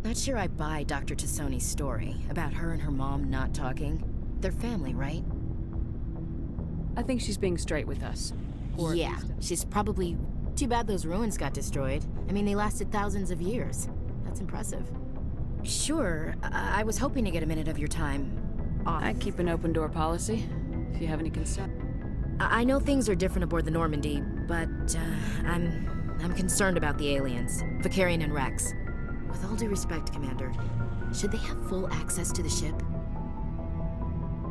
Not sure I buy Dr. Tassoni's story about her and her mom not talking. They're family, right? I think she's being straight with us. Or yeah, she's probably... Too bad those ruins got destroyed. I mean, they lasted thousands of years. That's impressive. Sure, I was hoping to get a minute of your time off. I keep an open door policy, if you have any concern. I know things are different aboard the Normandy, but I'm concerned about the aliens, Vicarian and Rex. With all due respect, Commander, should they have full access to the ship?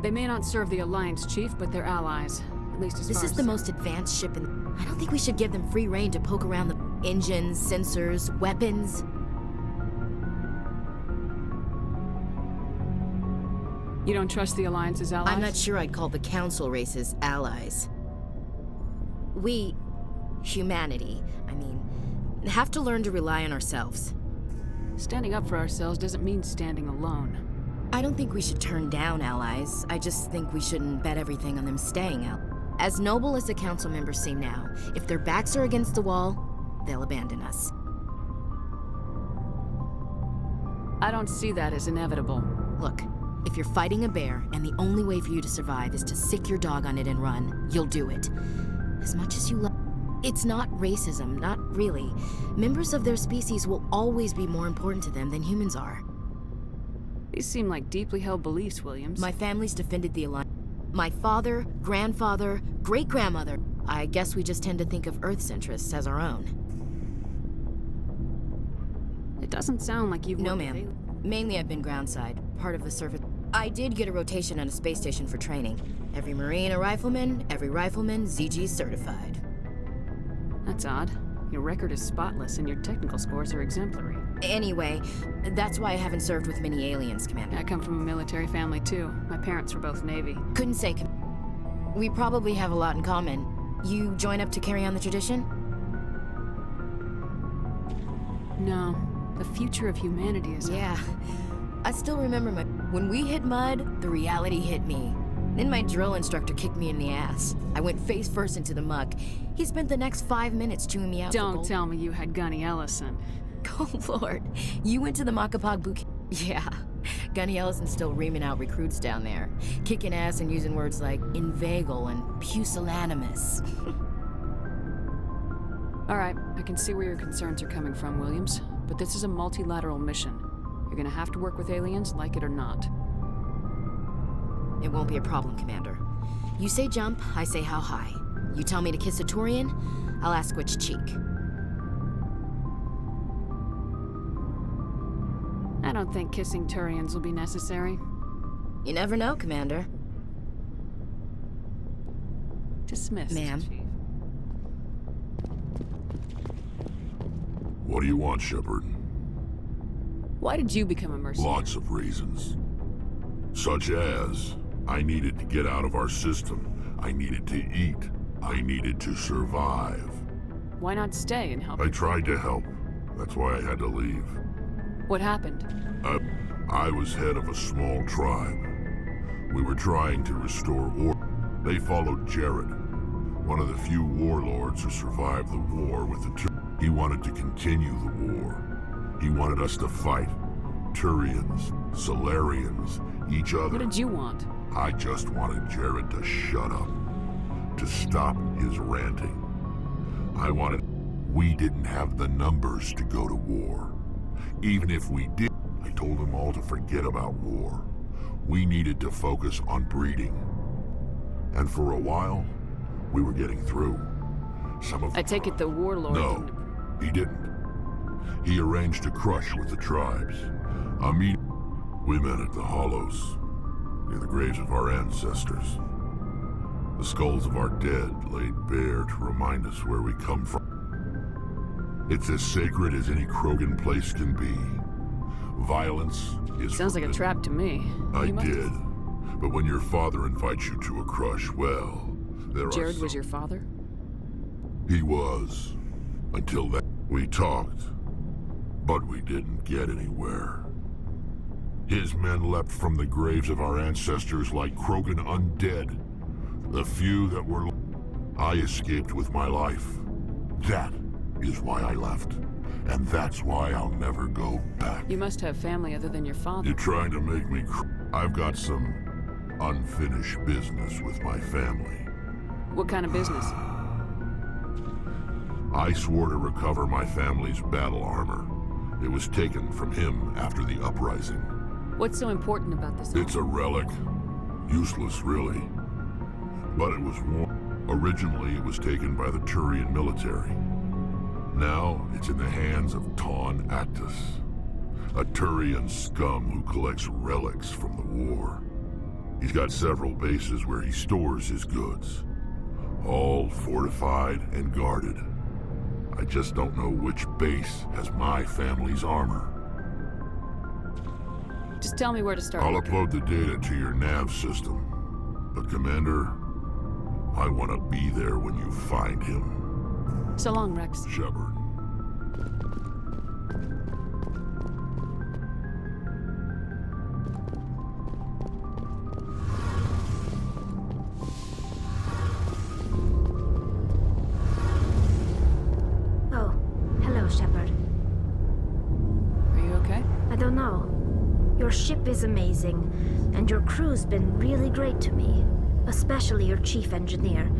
They may not serve the Alliance, Chief, but they're allies. At least as This far is as... the most advanced ship in... I don't think we should give them free rein to poke around the engines, sensors, weapons. You don't trust the Alliance's allies? I'm not sure I'd call the Council races allies. We, humanity, I mean, have to learn to rely on ourselves. Standing up for ourselves doesn't mean standing alone. I don't think we should turn down allies. I just think we shouldn't bet everything on them staying out. As noble as the Council members seem now, if their backs are against the wall, they'll abandon us. I don't see that as inevitable. Look, if you're fighting a bear and the only way for you to survive is to sick your dog on it and run, you'll do it. As much as you love... It's not racism, not really. Members of their species will always be more important to them than humans are. These seem like deeply held beliefs, Williams. My family's defended the Alliance. My father, grandfather, great-grandmother. I guess we just tend to think of Earth's interests as our own. It doesn't sound like you've... No, ma'am. Mainly I've been groundside, part of the surface. I did get a rotation on a space station for training. Every Marine a rifleman, every rifleman ZG certified. That's odd. Your record is spotless and your technical scores are exemplary. Anyway, that's why I haven't served with many aliens, Commander. I come from a military family, too. My parents were both Navy. Couldn't say, we probably have a lot in common. You join up to carry on the tradition? No. The future of humanity is... Yeah. I still remember when we hit mud, the reality hit me. Then my drill instructor kicked me in the ass. I went face first into the muck. He spent the next 5 minutes chewing me out. Don't tell me you had Gunny Ellison. Oh, Lord. You went to the Macapog boot camp? Yeah. Gunny Ellison's still reaming out recruits down there. Kicking ass and using words like inveigle and pusillanimous. All right, I can see where your concerns are coming from, Williams. But this is a multilateral mission. You're gonna have to work with aliens, like it or not. It won't be a problem, Commander. You say jump, I say how high. You tell me to kiss a Turian, I'll ask which cheek. I don't think kissing Turians will be necessary. You never know, Commander. Dismissed, Ma'am. Chief. What do you want, Shepard? Why did you become a mercenary? Lots of reasons. Such as, I needed to get out of our system. I needed to eat. I needed to survive. Why not stay and help? I tried to help. That's why I had to leave. What happened? I was head of a small tribe. We were trying to restore order. They followed Jared, one of the few warlords who survived the war with the He wanted to continue the war. He wanted us to fight. Turians, Solarians, each other. What did you want? I just wanted Jared to shut up. To stop his ranting. We didn't have the numbers to go to war. Even if we did, I told them all to forget about war. We needed to focus on breeding. And for a while, we were getting through. I take it the warlord No, he didn't. He arranged a crush with the tribes. We met at the Hollows, near the graves of our ancestors. The skulls of our dead laid bare to remind us where we come from. It's as sacred as any Krogan place can be. Violence is Sounds like a trap to me. I did. But when your father invites you to a crush, well, there Jared was your father? He was. Until then, we talked. But we didn't get anywhere. His men leapt from the graves of our ancestors like Krogan undead. The few that were... I escaped with my life. That is why I left. And that's why I'll never go back. You must have family other than your father. You're trying to make me I've got some unfinished business with my family. What kind of business? I swore to recover my family's battle armor. It was taken from him after the uprising. What's so important about this? It's a relic. Useless, really. But it was originally it was taken by the Turian military. Now it's in the hands of Ton Actus, a Turian scum who collects relics from the war. He's got several bases where he stores his goods, all fortified and guarded. I just don't know which base has my family's armor. Just tell me where to start. I'll upload the data to your nav system. But Commander, I want to be there when you find him. So long, Rex. Shepard. Oh, hello, Shepard. Are you okay? I don't know. Your ship is amazing, and your crew's been really great to me, especially your chief engineer.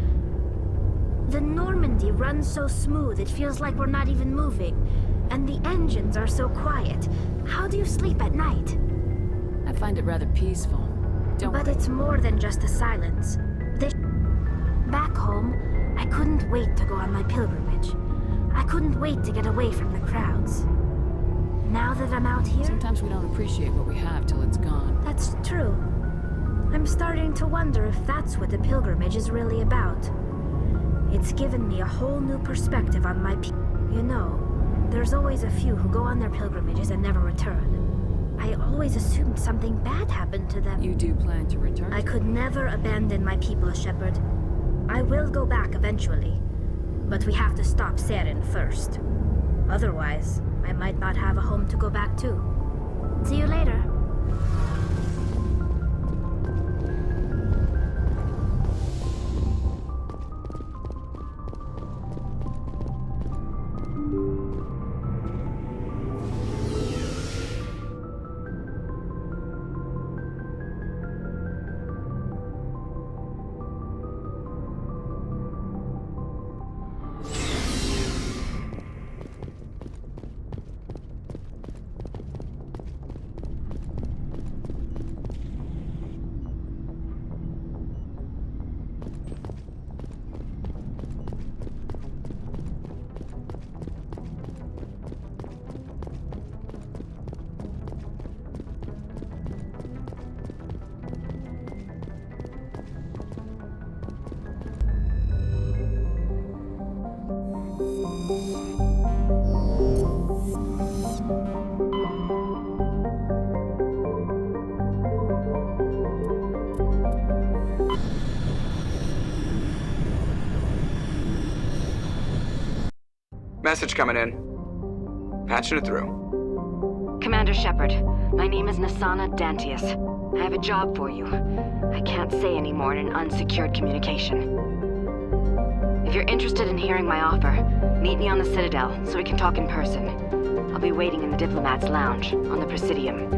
The Normandy runs so smooth it feels like we're not even moving, and the engines are so quiet. How do you sleep at night? I find it rather peaceful. But it's more than just the silence. Back home, I couldn't wait to go on my pilgrimage. I couldn't wait to get away from the crowds. Now that I'm out here... Sometimes we don't appreciate what we have till it's gone. That's true. I'm starting to wonder if that's what the pilgrimage is really about. It's given me a whole new perspective on my people. You know, There's always a few who go on their pilgrimages and never return. I always assumed something bad happened to them. You do plan to return? I could never abandon my people, Shepard. I will go back eventually, but we have to stop Saren first. Otherwise, I might not have a home to go back to. See you later. Message coming in. Patching it through. Commander Shepard, my name is Nasana Dantius. I have a job for you. I can't say any more in an unsecured communication. If you're interested in hearing my offer, meet me on the Citadel so we can talk in person. I'll be waiting in the Diplomat's Lounge on the Presidium.